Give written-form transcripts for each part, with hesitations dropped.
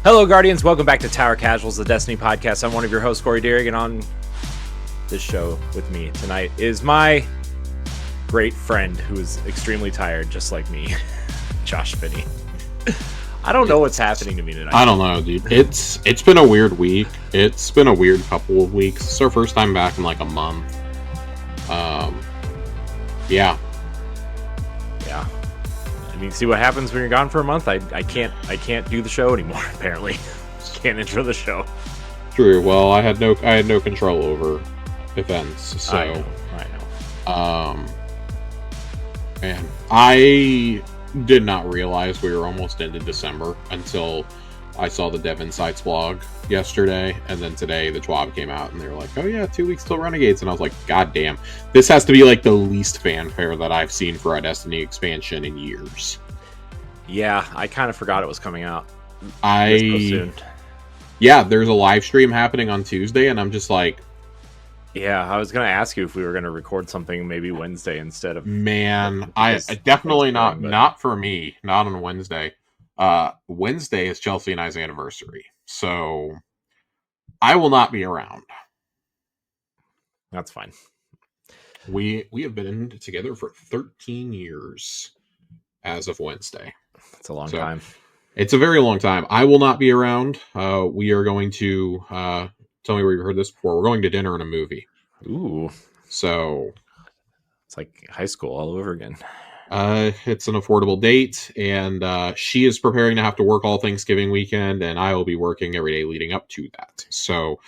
Hello, Guardians. Welcome back to Tower Casuals, the Destiny podcast. I'm one of your hosts, Corey Deering, and on this show with me tonight is my great friend who is extremely tired, just like me, Josh Finney. I don't know what's happening to me tonight. I don't know, dude. It's been a weird week. It's been a weird couple of weeks. It's our first time back in like a month. Yeah. I mean, see what happens when you're gone for a month. I can't do the show anymore. Apparently, can't intro the show. True. Well, I had no control over events, so I know. Man, I did not realize we were almost into December until I saw the Dev Insights blog yesterday, and then today the TWAB came out and they were like, oh yeah, 2 weeks till Renegades, and I was like, god damn, this has to be like the least fanfare that I've seen for a Destiny expansion in years. Yeah, I kind of forgot it was coming out. So soon. Yeah, there's a live stream happening on Tuesday, and I'm just like, yeah, I was gonna ask you if we were gonna record something maybe Wednesday instead of. Man, I definitely not for me, not on Wednesday. Wednesday is Chelsea and I's anniversary, so I will not be around. That's fine. We have been together for 13 years as of Wednesday. It's a long time. It's a very long time. I will not be around. We are going to tell me where you heard this before. We're going to dinner and a movie. Ooh, so it's like high school all over again. It's an affordable date, and she is preparing to have to work all Thanksgiving weekend, and I will be working every day leading up to that. So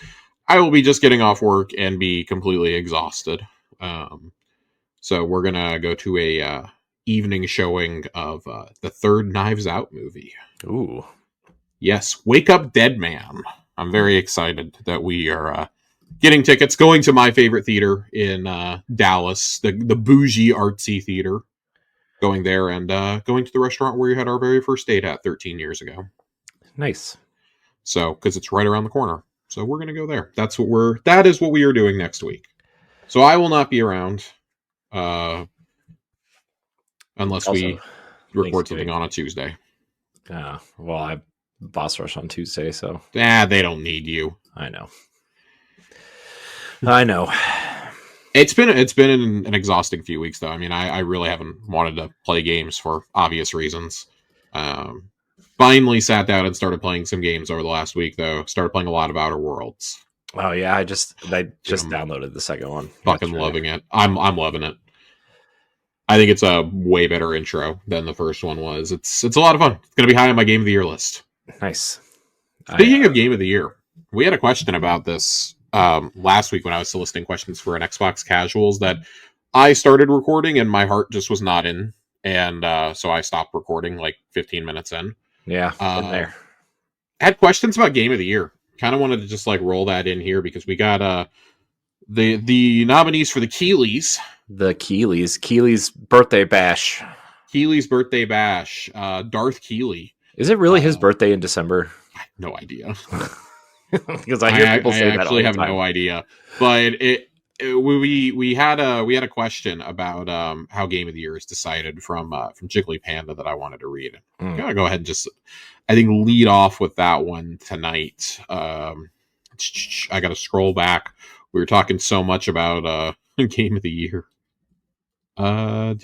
I will be just getting off work and be completely exhausted. So we're gonna go to a evening showing of the third Knives Out movie. Ooh, yes, Wake Up Dead Man. I'm very excited that we are getting tickets, going to my favorite theater in Dallas, the bougie artsy theater. Going there and going to the restaurant where we had our very first date at 13 years ago. Nice. So, because it's right around the corner. So we're going to go there. That is what we are doing next week. So I will not be around unless we record something on a Tuesday. Well, I boss rush on Tuesday, so. They don't need you. I know. It's been an exhausting few weeks, though. I mean, I really haven't wanted to play games for obvious reasons. Finally sat down and started playing some games over the last week, though. Started playing a lot of Outer Worlds. Oh yeah, I just downloaded the second one. Fucking loving it. I'm loving it. I think it's a way better intro than the first one was. It's a lot of fun. It's going to be high on my Game of the Year list. Nice. Speaking of Game of the Year, we had a question about this last week when I was soliciting questions for an Xbox Casuals that I started recording and my heart just was not in, and so I stopped recording like 15 minutes in. Yeah, there. I had questions about Game of the Year. Kind of wanted to just like roll that in here because we got the nominees for the Keeleys. The Keeley's birthday bash. Keeley's birthday bash. Darth Keeley. Is it really his birthday in December? I have no idea. Because I hear people say that. I actually have no idea. But we had a question about how Game of the Year is decided from Jiggly Panda that I wanted to read. I'm gonna go ahead and just I think lead off with that one tonight. I got to scroll back. We were talking so much about Game of the Year. Do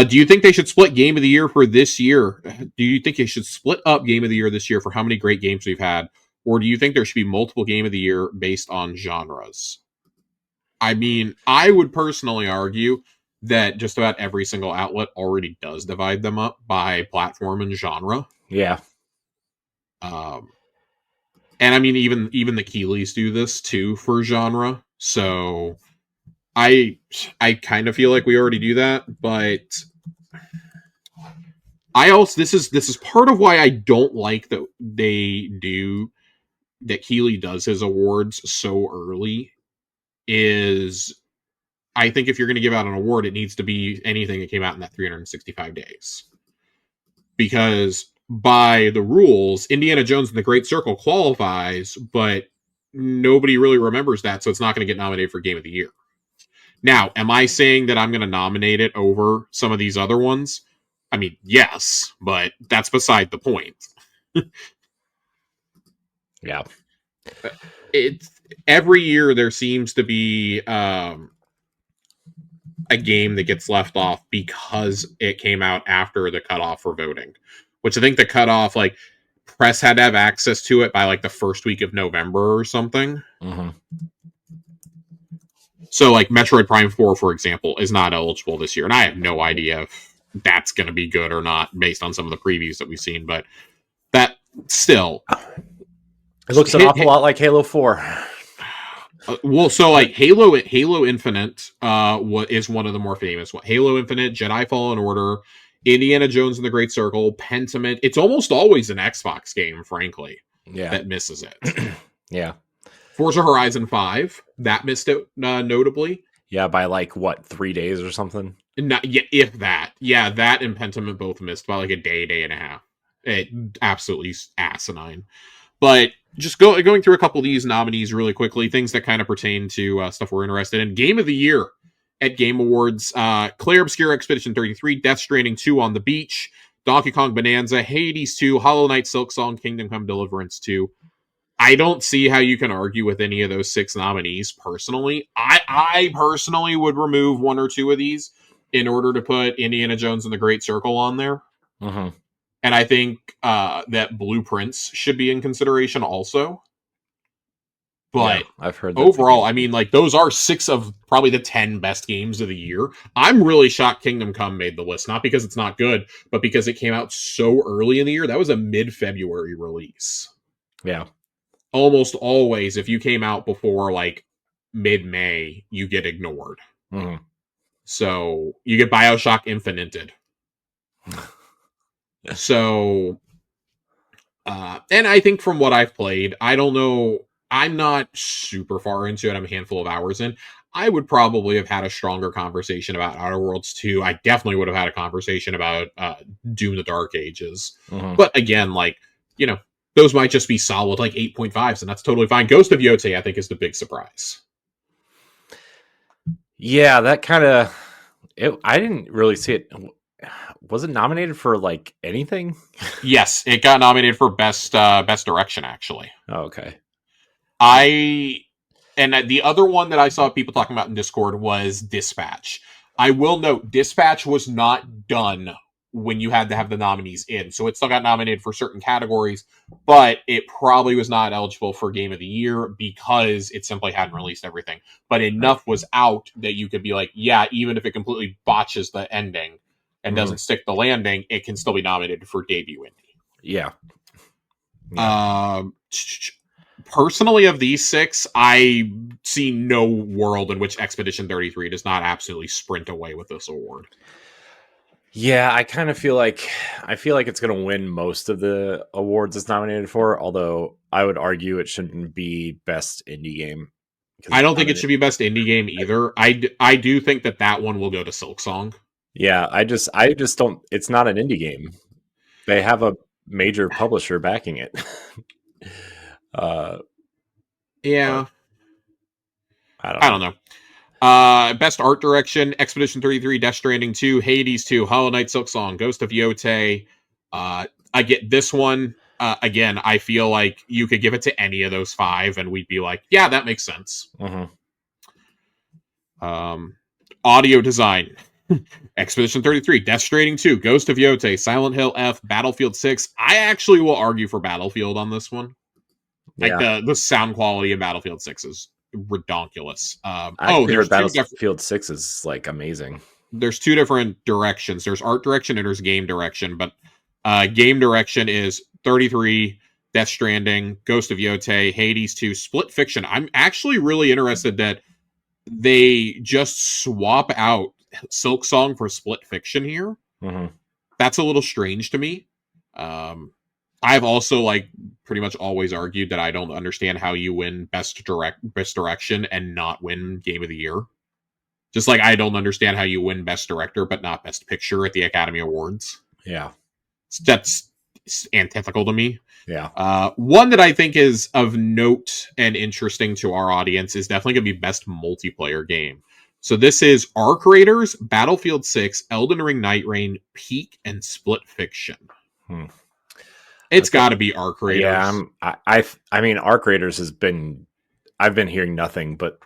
you think they should split Game of the Year for this year? Do you think they should split up Game of the Year this year for how many great games we've had? Or do you think there should be multiple Game of the Year based on genres? I mean, I would personally argue that just about every single outlet already does divide them up by platform and genre. Yeah. And I mean, even the Keeleys do this too for genre. So I kind of feel like we already do that, but I also this is part of why I don't like that that Keeley does his awards so early. Is I think if you're going to give out an award, it needs to be anything that came out in that 365 days. Because by the rules, Indiana Jones and the Great Circle qualifies, but nobody really remembers that, so it's not going to get nominated for Game of the Year. Now, am I saying that I'm going to nominate it over some of these other ones? I mean, yes, but that's beside the point. Yeah. It's every year there seems to be a game that gets left off because it came out after the cutoff for voting, which I think the cutoff, like, press had to have access to it by like the first week of November or something. Mm-hmm. So like Metroid Prime 4, for example, is not eligible this year, and I have no idea if that's going to be good or not based on some of the previews that we've seen, but that still, It looks an awful lot like Halo 4. Well, so like Halo Infinite is one of the more famous ones. Halo Infinite, Jedi Fallen Order, Indiana Jones and the Great Circle, Pentiment. It's almost always an Xbox game, frankly, that misses it. Yeah. Forza Horizon 5, that missed it notably. Yeah, by like, what, 3 days or something? Not, yeah, if that. Yeah, that and Pentiment both missed by like a day and a half. It absolutely asinine. But just going through a couple of these nominees really quickly, things that kind of pertain to stuff we're interested in. Game of the Year at Game Awards, Claire Obscure Expedition 33, Death Stranding 2 on the Beach, Donkey Kong Bonanza, Hades 2, Hollow Knight Silksong, Kingdom Come Deliverance 2. I don't see how you can argue with any of those 6 nominees, personally. I personally would remove 1 or 2 of these in order to put Indiana Jones and the Great Circle on there. Mm-hmm. And I think that Blueprints should be in consideration also. But I've heard that overall, I mean, like, those are 6 of probably the 10 best games of the year. I'm really shocked Kingdom Come made the list. Not because it's not good, but because it came out so early in the year. That was a mid-February release. Yeah. Almost always, if you came out before, like, mid-May, you get ignored. Mm-hmm. So, you get Bioshock Infinited. So, and I think from what I've played, I don't know, I'm not super far into it. I'm a handful of hours in. I would probably have had a stronger conversation about Outer Worlds 2. I definitely would have had a conversation about Doom the Dark Ages. Mm-hmm. But again, like, you know, those might just be solid, like, 8.5s, and that's totally fine. Ghost of Yotei, I think, is the big surprise. Yeah, that kind of... I didn't really see it. Was it nominated for, like, anything? Yes, it got nominated for best direction, actually. Oh, okay. And the other one that I saw people talking about in Discord was Dispatch. I will note, Dispatch was not done when you had to have the nominees in. So it still got nominated for certain categories, but it probably was not eligible for Game of the Year because it simply hadn't released everything. But enough was out that you could be like, yeah, even if it completely botches the ending and doesn't stick the landing, it can still be nominated for debut indie. Yeah. Personally, of these 6, I see no world in which Expedition 33 does not absolutely sprint away with this award. Yeah, I kind of feel like it's going to win most of the awards it's nominated for, although I would argue it shouldn't be best indie game. I don't think it should be best indie game either. I do think that one will go to Silksong. Yeah, I just don't. It's not an indie game. They have a major publisher backing it. Yeah, I don't know. Best art direction: Expedition 33, Death Stranding 2, Hades 2, Hollow Knight Silksong, Ghost of Yotei. I get this one. Again, I feel like you could give it to any of those 5, and we'd be like, yeah, that makes sense. Audio design: Expedition 33, Death Stranding 2, Ghost of Yotei, Silent Hill F, Battlefield 6. I actually will argue for Battlefield on this one. Like, the sound quality of Battlefield 6 is redonkulous. There's Battlefield 6 is, like, amazing. There's 2 different directions. There's art direction and there's game direction. But game direction is 33, Death Stranding, Ghost of Yotei, Hades 2, Split Fiction. I'm actually really interested that they just swap out Silksong for Split Fiction here. That's a little strange to me. I've also, like, pretty much always argued that I don't understand how you win best direction and not win Game of the Year. Just like I don't understand how you win best director but not best picture at the Academy Awards. Yeah. That's antithetical to me. Yeah. One that I think is of note and interesting to our audience is definitely going to be best multiplayer game. So this is Arc Raiders, Battlefield 6, Elden Ring Night Reign, Peak, and Split Fiction. It's got to be Arc Raiders. Yeah, I mean, Arc Raiders has been. I've been hearing nothing but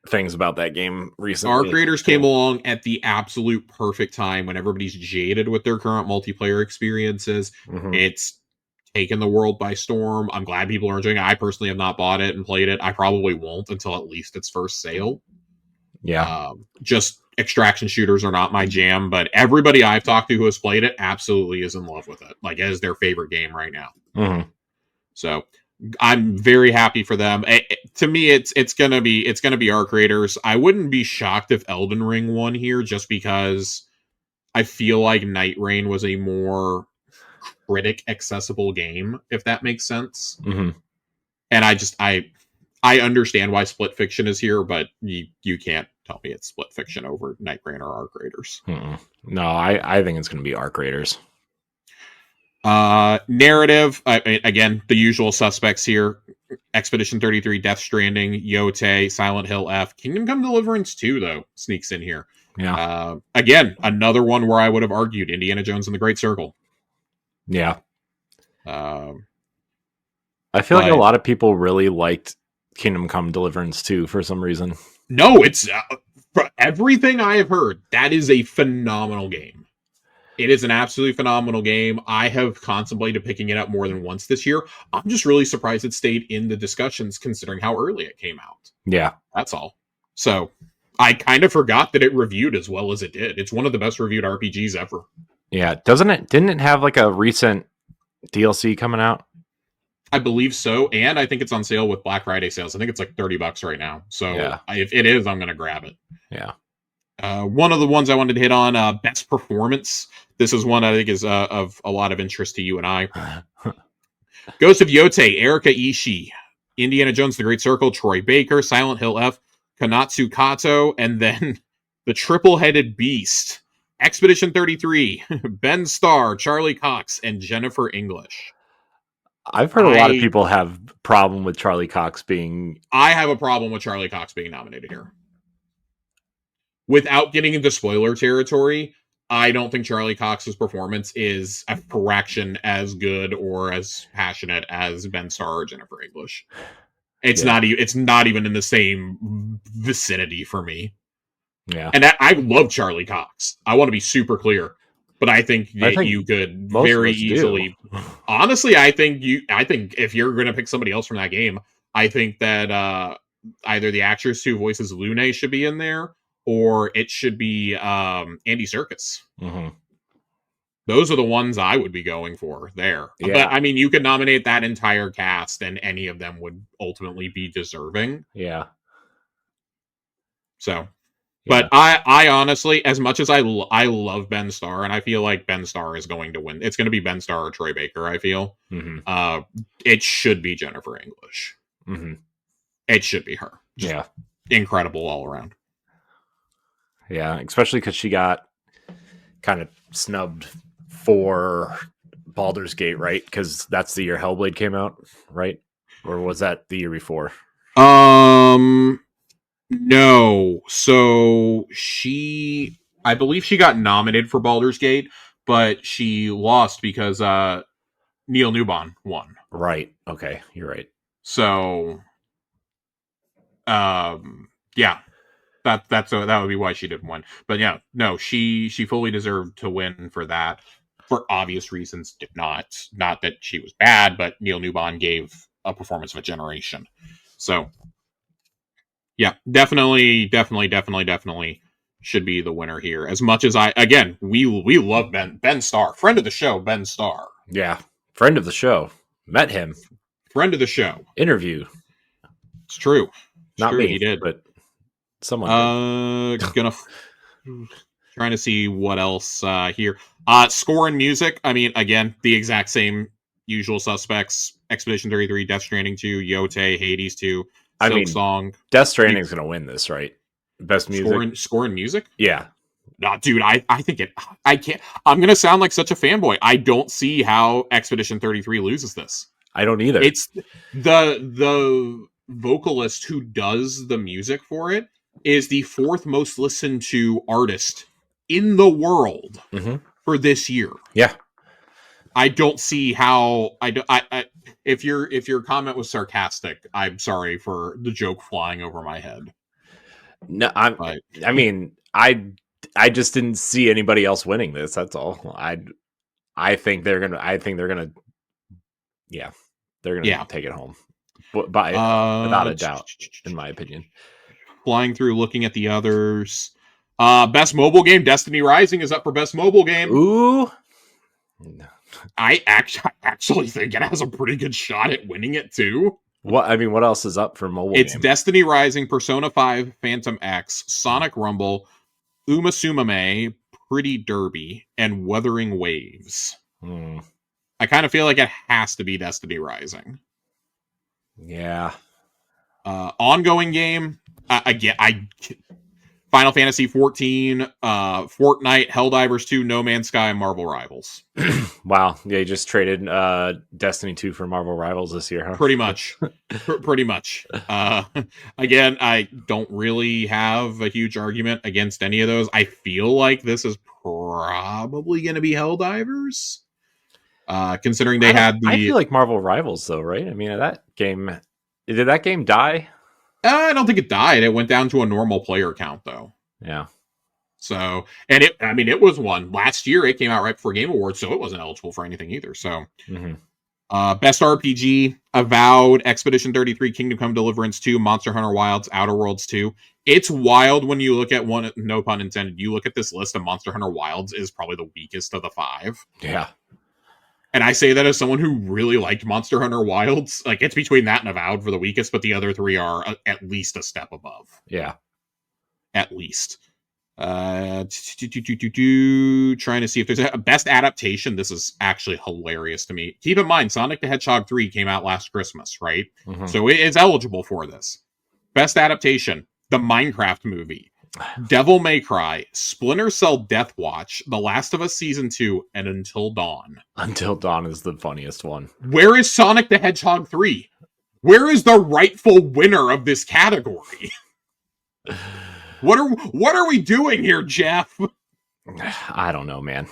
things about that game recently. Arc Raiders came along at the absolute perfect time when everybody's jaded with their current multiplayer experiences. Mm-hmm. It's taken the world by storm. I'm glad people are enjoying it. I personally have not bought it and played it. I probably won't until at least its first sale. Yeah. Just extraction shooters are not my jam, but everybody I've talked to who has played it absolutely is in love with it. Like, it is their favorite game right now. Mm-hmm. So I'm very happy for them. To me, it's gonna be Arc Raiders. I wouldn't be shocked if Elden Ring won here, just because I feel like Night Rain was a more critic accessible game, if that makes sense. Mm-hmm. And I understand why Split Fiction is here, but you can't tell me it's Split Fiction over Night Rain or Arc Raiders. Mm-mm. No, I think it's going to be Arc Raiders. Narrative, again, the usual suspects here: Expedition 33, Death Stranding, Yote, Silent Hill F. Kingdom Come Deliverance 2, though, sneaks in here. Yeah. Again, another one where I would have argued Indiana Jones and the Great Circle. Yeah. I feel like a lot of people really liked Kingdom Come Deliverance 2 for some reason. No, it's for everything I have heard, that is a phenomenal game. It is an absolutely phenomenal game. I have contemplated picking it up more than once this year. I'm just really surprised it stayed in the discussions considering how early it came out. Yeah. That's all. So I kind of forgot that it reviewed as well as it did. It's one of the best reviewed RPGs ever. Yeah. Didn't it have like a recent DLC coming out? I believe so. And I think it's on sale with Black Friday sales. I think it's like $30 right now. So yeah. If it is, I'm going to grab it. Yeah. One of the ones I wanted to hit on, best performance. This is one I think is of a lot of interest to you and I. Ghost of Yote, Erika Ishii, Indiana Jones, The Great Circle, Troy Baker, Silent Hill F, Konatsu Kato, and then the triple-headed beast, Expedition 33, Ben Starr, Charlie Cox, and Jennifer English. I've heard a lot of people have problem with Charlie Cox being... I have a problem with Charlie Cox being nominated here. Without getting into spoiler territory, I don't think Charlie Cox's performance is a fraction as good or as passionate as Ben Starr or Jennifer English. It's not even in the same vicinity for me. Yeah. And I love Charlie Cox. I want to be super clear. But I think you could very easily... Honestly, I think if you're going to pick somebody else from that game, I think that either the actress who voices Lune should be in there, or it should be Andy Serkis. Mm-hmm. Those are the ones I would be going for there. Yeah. But, I mean, you could nominate that entire cast, and any of them would ultimately be deserving. Yeah. So... But I honestly, as much as I love Ben Starr, and I feel like Ben Starr is going to win. It's going to be Ben Starr or Troy Baker, I feel. Mm-hmm. It should be Jennifer English. Mm-hmm. It should be her. Just incredible all around. Yeah, especially because she got kind of snubbed for Baldur's Gate, right? Because that's the year Hellblade came out, right? Or was that the year before? No. So I believe she got nominated for Baldur's Gate, but she lost because Neil Newbon won. Right. Okay. You're right. So, yeah, that would be why she didn't win. But yeah, no, she fully deserved to win for that for obvious reasons. Not that she was bad, but Neil Newbon gave a performance of a generation. So. Yeah, definitely should be the winner here. As much as we love Ben Starr, friend of the show, Ben Starr. Yeah, friend of the show. Met him. Friend of the show. Interview. It's true. Not me, he did, but someone. Trying to see what else here. Score and music. I mean, again, the exact same usual suspects: Expedition 33, Death Stranding 2, Yote, Hades 2. Song. Death Stranding is going to win this, right? Best music. Score and music? Yeah. No, dude, I think I can't. I'm going to sound like such a fanboy. I don't see how Expedition 33 loses this. I don't either. It's the vocalist who does the music for it is the fourth most listened to artist in the world for this year. Yeah. I don't see how if your comment was sarcastic, I'm sorry for the joke flying over my head. No, But I mean, I just didn't see anybody else winning this. That's all. I think they're gonna. I think they're gonna. Yeah, they're gonna yeah, take it home, but without a doubt, in my opinion. Flying through, looking at the others. Best mobile game, Destiny Rising is up for best mobile game. Ooh. I actually think it has a pretty good shot at winning it too. What else is up for mobile It's game? Destiny Rising, Persona 5, Phantom X, Sonic Rumble, Uma Sumame, Pretty Derby, and Wuthering Waves. I kind of feel like it has to be Destiny Rising. Yeah. Ongoing game, again, Final Fantasy 14, Fortnite, Helldivers 2, No Man's Sky, and Marvel Rivals. Wow. Yeah, you just traded Destiny 2 for Marvel Rivals this year, huh? Pretty much. Pretty much. Again, I don't really have a huge argument against any of those. I feel like this is probably going to be Helldivers. Considering they had the... I feel like Marvel Rivals, though, right? I mean, that game... Did that game die? I don't think it died. It went down to a normal player count, though. Yeah. So, and it was one. Last year, it came out right before Game Awards, so it wasn't eligible for anything either. So, best RPG, Avowed, Expedition 33, Kingdom Come Deliverance 2, Monster Hunter Wilds, Outer Worlds 2. It's wild when you look at one, no pun intended, you look at this list, and Monster Hunter Wilds is probably the weakest of the 5. Yeah. And I say that as someone who really liked Monster Hunter Wilds. Like, it's between that and Avowed for the weakest, but the other 3 are at least a step above. Yeah. At least. Trying to see if there's a best adaptation. This is actually hilarious to me. Keep in mind, Sonic the Hedgehog 3 came out last Christmas, right? So it is eligible for this. Best adaptation, the Minecraft movie, Devil May Cry, Splinter Cell Death Watch, The Last of Us Season 2, and Until Dawn. Until Dawn is the funniest one. Where is Sonic the Hedgehog 3? Where is the rightful winner of this category? What are we doing here, Jeff? I don't know, man.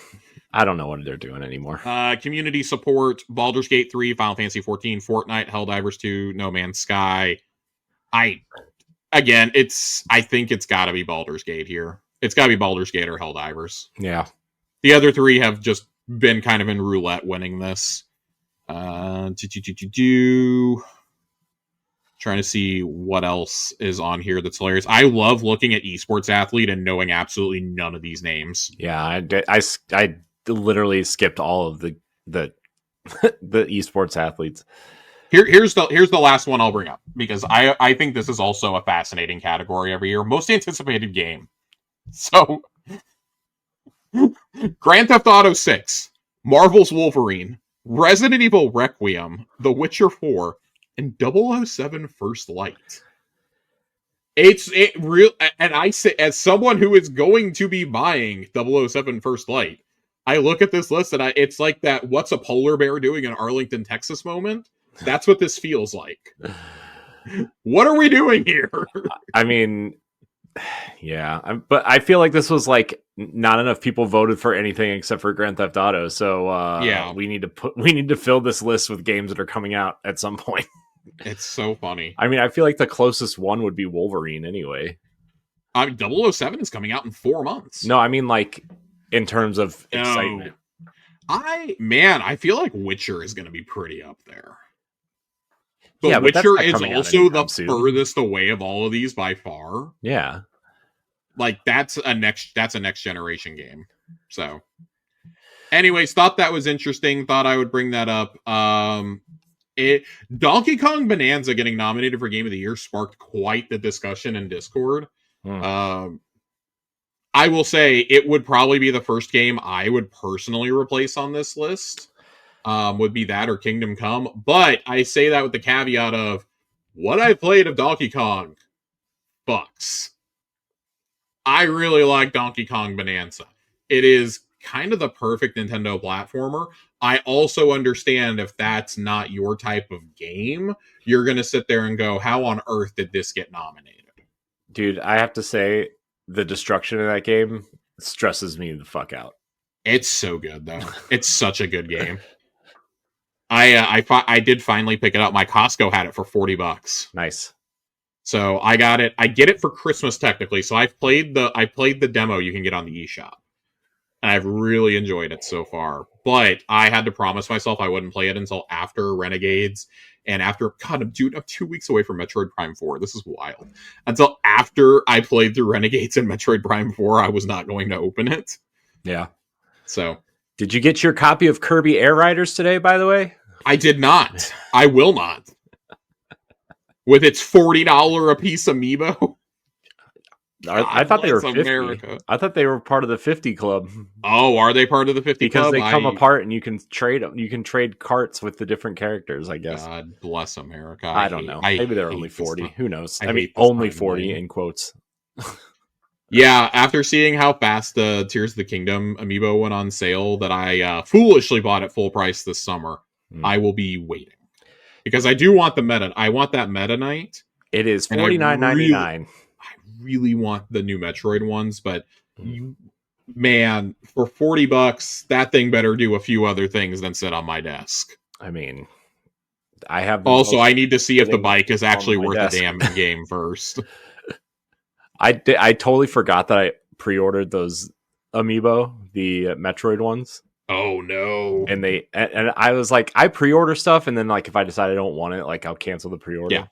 I don't know what they're doing anymore. Community support, Baldur's Gate 3, Final Fantasy 14, Fortnite, Helldivers 2, No Man's Sky. I think it's got to be Baldur's Gate here. It's got to be Baldur's Gate or Helldivers. Yeah. The other 3 have just been kind of in roulette winning this. Trying to see what else is on here that's hilarious. I love looking at esports athlete and knowing absolutely none of these names. Yeah, I literally skipped all of the the esports athletes. Here's the last one I'll bring up, because I think this is also a fascinating category every year. Most anticipated game. So, Grand Theft Auto 6, Marvel's Wolverine, Resident Evil Requiem, The Witcher 4, and 007 First Light. And I say, as someone who is going to be buying 007 First Light, I look at this list and it's like that "what's a polar bear doing in Arlington, Texas" moment. That's what this feels like. What are we doing here? I mean, yeah, but I feel like this was like not enough people voted for anything except for Grand Theft Auto. So yeah, we need to fill this list with games that are coming out at some point. It's so funny. I mean, I feel like the closest one would be Wolverine anyway. I mean, 007 is coming out in 4 months. No, I mean like in terms of excitement. I feel like Witcher is going to be pretty up there. But yeah, Witcher is also the furthest away of all of these by far. Yeah. Like that's a next generation game. So anyways, thought that was interesting. Thought I would bring that up. Donkey Kong Bonanza getting nominated for Game of the Year sparked quite the discussion in Discord. I will say it would probably be the first game I would personally replace on this list. Would be that or Kingdom Come. But I say that with the caveat of what I played of Donkey Kong fucks. I really like Donkey Kong Bonanza. It is kind of the perfect Nintendo platformer. I also understand if that's not your type of game, you're going to sit there and go, how on earth did this get nominated? Dude, I have to say, the destruction of that game stresses me the fuck out. It's so good though. It's such a good game. I did finally pick it up. My Costco had it for $40. Nice. So I got it. I get it for Christmas technically. So I played the demo you can get on the eShop. And I've really enjoyed it so far. But I had to promise myself I wouldn't play it until after Renegades and after God, I'm 2 weeks away from Metroid Prime 4. This is wild. Until after I played through Renegades and Metroid Prime 4, I was not going to open it. Yeah. So did you get your copy of Kirby Air Riders today, by the way? I did not. I will not. With its $40 a piece amiibo. I thought they were 50. America. I thought they were part of the 50 club. Oh, are they part of the 50 because club? Because they come apart and you can trade them. You can trade carts with the different characters, I guess. God bless America. I don't know. Maybe they're only 40. Who knows? I mean, only 40 in quotes. Yeah, after seeing how fast the Tears of the Kingdom amiibo went on sale that I foolishly bought at full price this summer, I will be waiting. Because I do want the meta. I want that Meta Knight. It is $49.99. I really want the new Metroid ones, but man, for $40, that thing better do a few other things than sit on my desk. I mean, I have. Also, I need to see if the bike is actually worth a damn game first. I totally forgot that I pre-ordered those amiibo, the Metroid ones. Oh no! And I was like, I pre-order stuff, and then like if I decide I don't want it, like I'll cancel the pre-order. Yeah.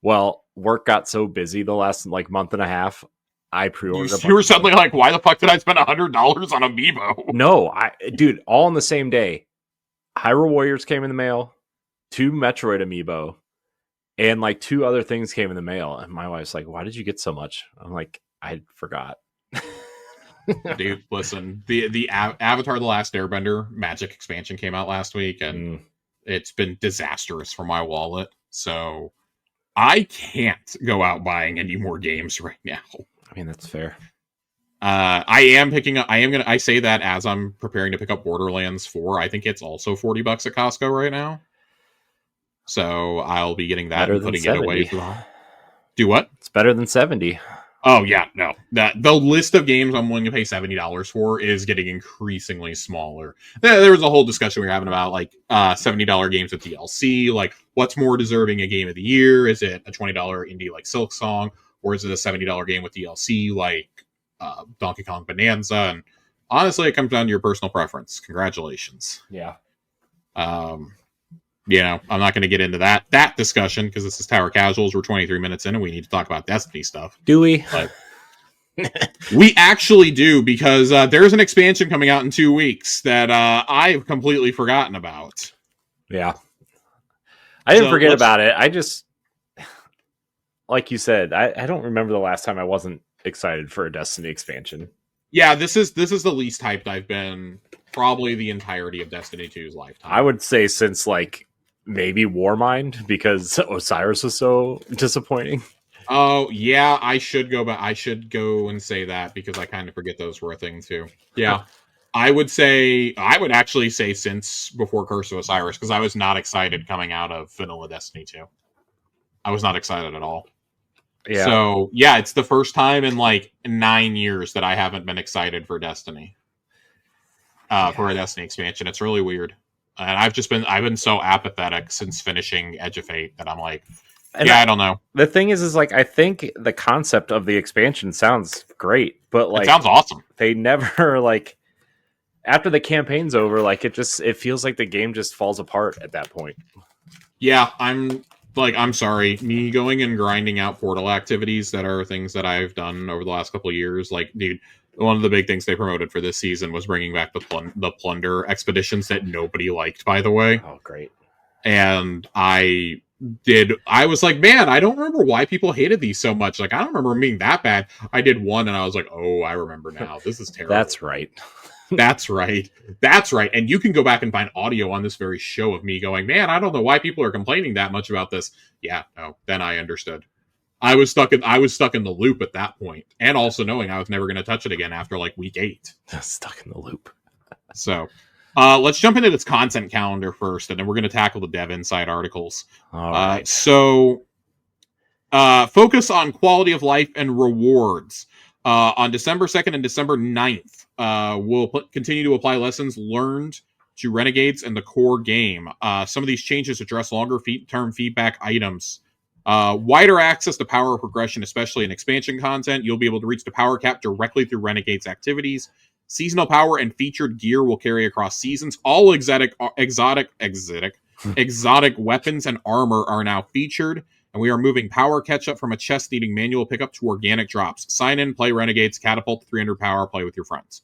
Well, work got so busy the last like month and a half. I pre-ordered. You were suddenly like, why the fuck did I spend $100 on amiibo? No, dude, all on the same day. Hyrule Warriors came in the mail, 2 Metroid amiibo, and like 2 other things came in the mail. And my wife's like, "Why did you get so much?" I'm like, "I forgot." Dude, listen, the Avatar: The Last Airbender Magic expansion came out last week, and it's been disastrous for my wallet. So I can't go out buying any more games right now. I mean, that's fair. I am picking up. I say that as I'm preparing to pick up Borderlands 4. I think it's also $40 at Costco right now. So I'll be getting that and putting it away. Do what? It's better than 70. Oh yeah, no. The list of games I'm willing to pay $70 for is getting increasingly smaller. There was a whole discussion we were having about like $70 games with DLC. Like, what's more deserving a game of the year? Is it a $20 indie like Silk Song, or is it a $70 game with DLC like Donkey Kong Bonanza? And honestly, it comes down to your personal preference. Congratulations. Yeah. You know, I'm not going to get into that discussion because this is Tower Casuals. We're 23 minutes in and we need to talk about Destiny stuff. Do we? But we actually do, because there's an expansion coming out in 2 weeks that I've completely forgotten about. Yeah. I didn't forget about it. I just, like you said, I don't remember the last time I wasn't excited for a Destiny expansion. Yeah, this is the least hyped I've been probably the entirety of Destiny 2's lifetime. I would say since like maybe Warmind, because Osiris was so disappointing. Oh yeah, I should go back. I should go and say that because I kind of forget those were a thing too. Yeah, I would actually say since before Curse of Osiris, because I was not excited coming out of Vanilla Destiny 2. I was not excited at all. Yeah. So yeah, it's the first time in like 9 years that I haven't been excited for Destiny. For a Destiny expansion. It's really weird. And I've been so apathetic since finishing Edge of Fate that I'm like, I don't know. The thing is like, I think the concept of the expansion sounds great, but like, it sounds awesome. They never like, after the campaign's over, like it feels like the game just falls apart at that point. Yeah, I'm sorry. Me going and grinding out portal activities that are things that I've done over the last couple of years. Like, dude, one of the big things they promoted for this season was bringing back the plunder expeditions that nobody liked, by the way. Oh, great. And I was like, man, I don't remember why people hated these so much. Like, I don't remember them being that bad. I did one and I was like, oh, I remember now. This is terrible. That's right. That's right. That's right. And you can go back and find audio on this very show of me going, man, I don't know why people are complaining that much about this. Yeah, no, then I understood. I was stuck in the loop at that point, and also knowing I was never going to touch it again after like week 8. Stuck in the loop. So, let's jump into this content calendar first, and then we're going to tackle the Dev Insight articles. All right. So, focus on quality of life and rewards. On December 2nd and December 9th, we'll continue to apply lessons learned to Renegades and the core game. Some of these changes address longer-term feedback items. Wider access to power progression, especially in expansion content. You'll be able to reach the power cap directly through Renegades activities. Seasonal power and featured gear will carry across seasons. All exotic weapons and armor are now featured, and we are moving power catch-up from a chest needing manual pickup to organic drops. Sign in, play Renegades, catapult to 300 power, play with your friends.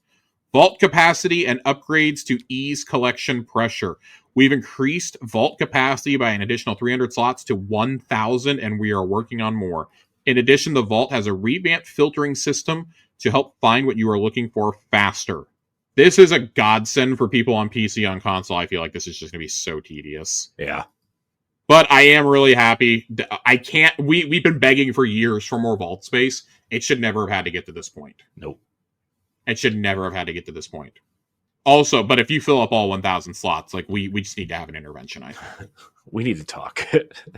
Vault capacity and upgrades to ease collection pressure. We've increased vault capacity by an additional 300 slots to 1,000, and we are working on more. In addition, the vault has a revamped filtering system to help find what you are looking for faster. This is a godsend for people on PC. On console, I feel like this is just going to be so tedious. Yeah. But I am really happy. We've been begging for years for more vault space. It should never have had to get to this point. Nope. It should never have had to get to this point. Also, but if you fill up all 1,000 slots, like we just need to have an intervention, I think. We need to talk.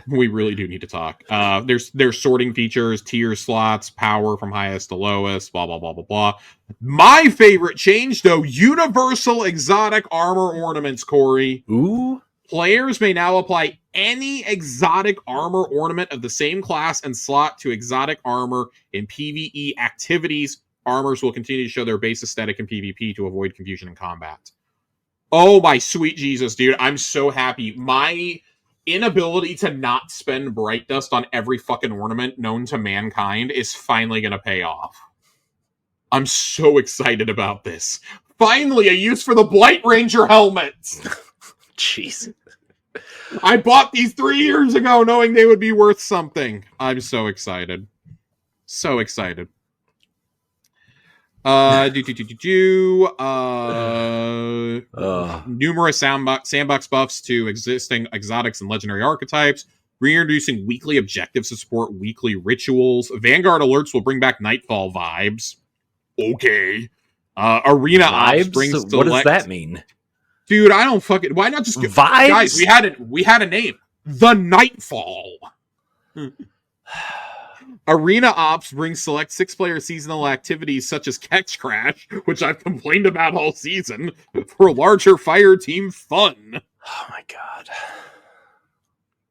We really do need to talk. There's sorting features, tier slots, power from highest to lowest, blah, blah, blah, blah, blah. My favorite change, though, universal exotic armor ornaments, Corey. Ooh. Players may now apply any exotic armor ornament of the same class and slot to exotic armor in PvE activities. Armors will continue to show their base aesthetic in PvP to avoid confusion in combat. Oh my sweet Jesus, dude. I'm so happy. My inability to not spend Bright Dust on every fucking ornament known to mankind is finally going to pay off. I'm so excited about this. Finally, a use for the Blight Ranger helmets. Jeez. I bought these 3 years ago knowing they would be worth something. I'm so excited. So excited. Numerous sandbox buffs to existing exotics and legendary archetypes. Reintroducing weekly objectives to support weekly rituals. Vanguard alerts will bring back Nightfall vibes. Okay. Arena vibes? Ops brings select... What does that mean? Dude, I don't fucking... Why not just... Vibes? Guys, we had a name. The Nightfall. Arena Ops brings select 6-player seasonal activities such as Catch Crash, which I've complained about all season, for larger fire team fun. Oh my god.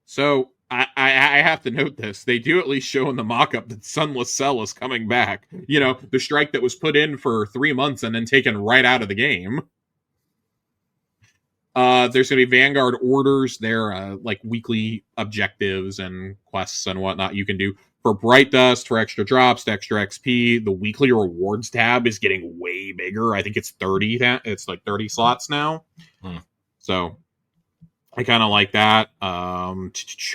So, I have to note this. They do at least show in the mock-up that Sunless Cell is coming back. You know, the strike that was put in for 3 months and then taken right out of the game. There's going to be Vanguard orders. They're like weekly objectives and quests and whatnot you can do. For Bright Dust, for extra drops, extra XP, the weekly rewards tab is getting way bigger. I think it's 30. It's like 30 slots now. So I kind of like that.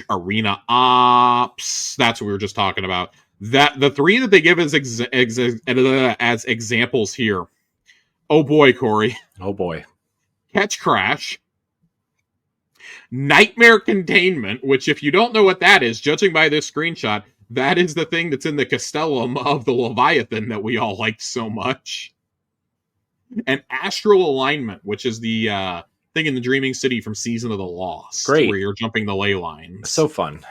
Arena Ops. That's what we were just talking about. That the 3 that they give as examples here. Oh boy, Corey. Oh boy. Catch Crash. Nightmare Containment, which if you don't know what that is, judging by this screenshot, that is the thing that's in the Castellum of the Leviathan that we all liked so much. And Astral Alignment, which is the thing in the Dreaming City from Season of the Lost. Great. Where you're jumping the ley lines. So fun.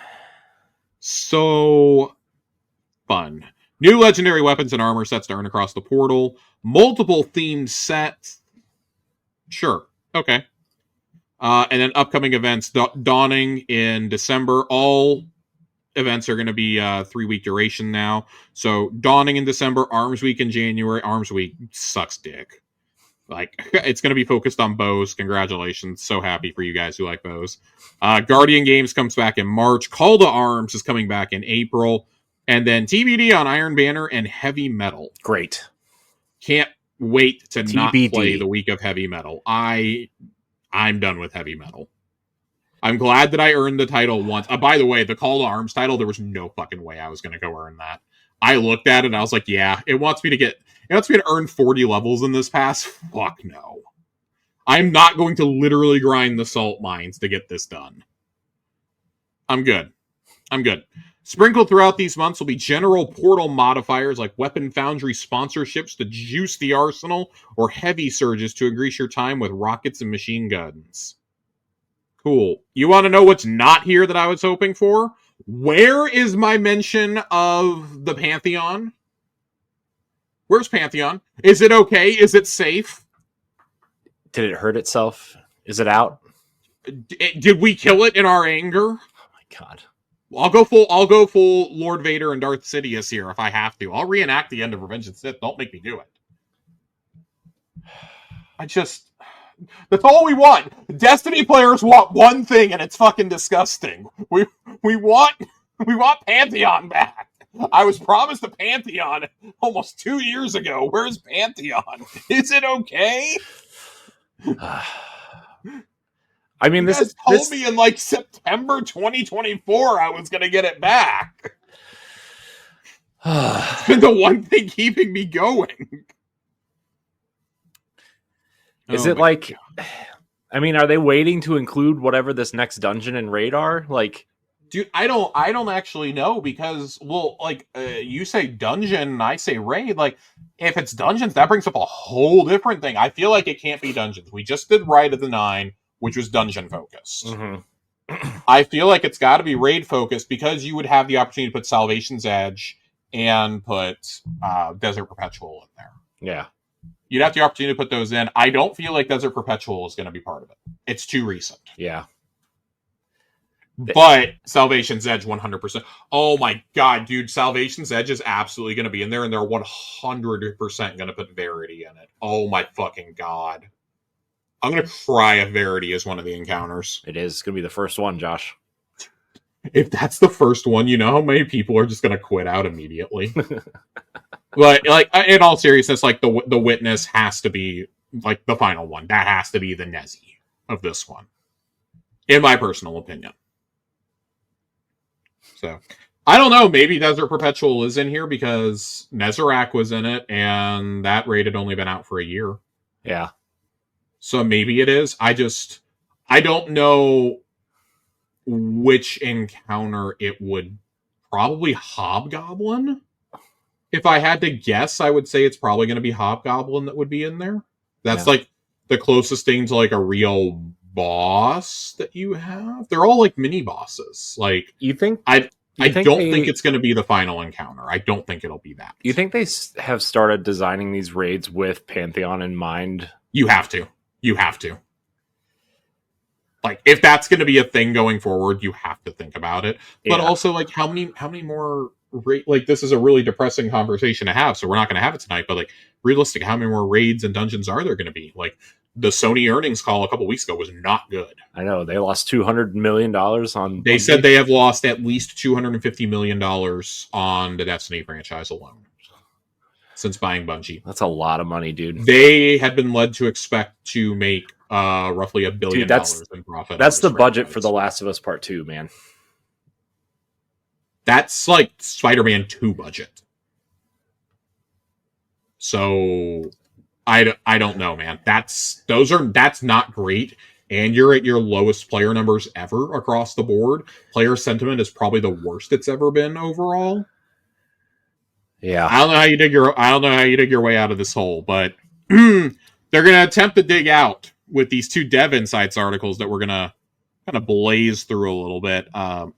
So fun. New legendary weapons and armor sets to earn across the portal. Multiple themed sets. Sure. Okay. And then upcoming events. Dawning in December. All events are going to be 3-week duration now. So Dawning in December, Arms Week in January. Arms Week sucks dick. Like, it's going to be focused on bows. Congratulations. So happy for you guys who like bows. Guardian Games comes back in March. Call to Arms is coming back in April. And then TBD on Iron Banner and Heavy Metal. Great. Can't wait to TBD. Not play the week of Heavy Metal. I'm done with Heavy Metal. I'm glad that I earned the title once. By the way, the Call to Arms title, there was no fucking way I was going to go earn that. I looked at it and I was like, yeah, it wants me to earn 40 levels in this pass. Fuck no. I'm not going to literally grind the salt mines to get this done. I'm good. Sprinkled throughout these months will be general portal modifiers like Weapon Foundry sponsorships to juice the arsenal or heavy surges to increase your time with rockets and machine guns. Cool. You want to know what's not here that I was hoping for? Where is my mention of the Pantheon? Where's Pantheon? Is it okay? Is it safe? Did it hurt itself? Is it out? Did we kill it in our anger? Oh my god. I'll go full Lord Vader and Darth Sidious here if I have to. I'll reenact the end of Revenge of the Sith. Don't make me do it. That's all we want. Destiny players want one thing, and it's fucking disgusting. We want Pantheon back. I was promised a Pantheon almost 2 years ago. Where's Pantheon? Is it okay? I mean, this told me in like September 2024 I was gonna get it back. It's been the one thing keeping me going. Is it like? God. I mean, are they waiting to include whatever this next dungeon and raid are? Like, dude, I don't actually know because, well, like you say dungeon and I say raid. Like, if it's dungeons, that brings up a whole different thing. I feel like it can't be dungeons. We just did Rite of the Nine, which was dungeon focused. Mm-hmm. I feel like it's got to be raid focused because you would have the opportunity to put Salvation's Edge and put Desert Perpetual in there. Yeah. You'd have the opportunity to put those in. I don't feel like Desert Perpetual is going to be part of it. It's too recent. Yeah. But Salvation's Edge, 100%. Oh my god, dude. Salvation's Edge is absolutely going to be in there, and they're 100% going to put Verity in it. Oh my fucking god. I'm going to cry if Verity is one of the encounters. It is. It's going to be the first one, Josh. If that's the first one, you know how many people are just going to quit out immediately? But, like, in all seriousness, like, the Witness has to be, like, the final one. That has to be the Nezzy of this one. In my personal opinion. So, I don't know. Maybe Desert Perpetual is in here because Nezarec was in it, and that raid had only been out for a year. Yeah. So maybe it is. I don't know which encounter it would. Probably Hobgoblin. If I had to guess, I would say it's probably going to be Hobgoblin that would be in there. That's like the closest thing to like a real boss that you have. They're all like mini bosses. Like, you think? I don't think it's going to be the final encounter. I don't think it'll be that. You think they have started designing these raids with Pantheon in mind? You have to. Like, if that's going to be a thing going forward, you have to think about it. But also, like, how many more... Like, this is a really depressing conversation to have, so we're not going to have it tonight. But, like, realistic, how many more raids and dungeons are there going to be? Like, the Sony earnings call a couple weeks ago was not good. I know. They lost $200 million on... They said they have lost at least $250 million on the Destiny franchise alone since buying Bungie. That's a lot of money, dude. They had been led to expect to make roughly $1 billion in profit. That's the budget for The Last of Us Part 2, man. That's like Spider-Man 2 budget. So I don't know, man. That's not great. And you're at your lowest player numbers ever across the board. Player sentiment is probably the worst it's ever been overall. Yeah. I don't know how you dig your way out of this hole, but they're gonna attempt to dig out with these 2 Dev Insights articles that we're gonna kind of blaze through a little bit.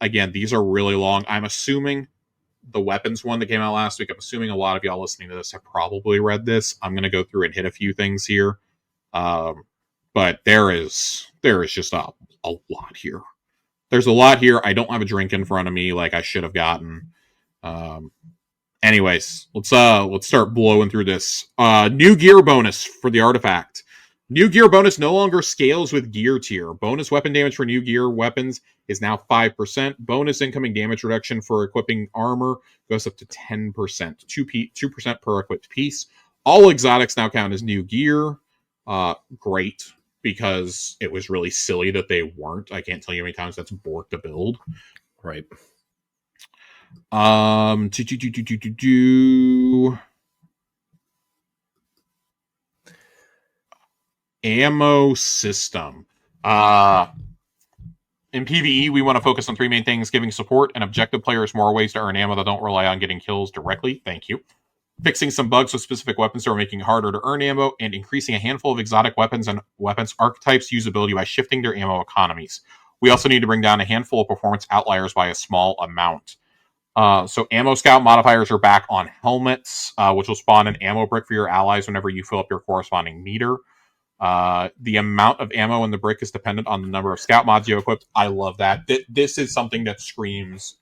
Again, these are really long. I'm assuming the weapons one that came out last week, I'm assuming a lot of y'all listening to this have probably read this. I'm going to go through and hit a few things here. But there is just a lot here. There's a lot here. I don't have a drink in front of me like I should have gotten. Anyways, let's start blowing through this. New gear bonus for the artifact. New gear bonus no longer scales with gear tier. Bonus weapon damage for new gear weapons is now 5%. Bonus incoming damage reduction for equipping armor goes up to 10%. 2% per equipped piece. All exotics now count as new gear. Great, because it was really silly that they weren't. I can't tell you how many times that's borked to build. Right. Ammo system. In PvE, we want to focus on 3 main things: giving support and objective players more ways to earn ammo that don't rely on getting kills directly. Thank you. Fixing some bugs with specific weapons that are making it harder to earn ammo, and increasing a handful of exotic weapons and weapons archetypes' usability by shifting their ammo economies. We also need to bring down a handful of performance outliers by a small amount. So Ammo Scout modifiers are back on helmets, which will spawn an ammo brick for your allies whenever you fill up your corresponding meter. The amount of ammo in the brick is dependent on the number of scout mods you equip. I love that. This is something that screams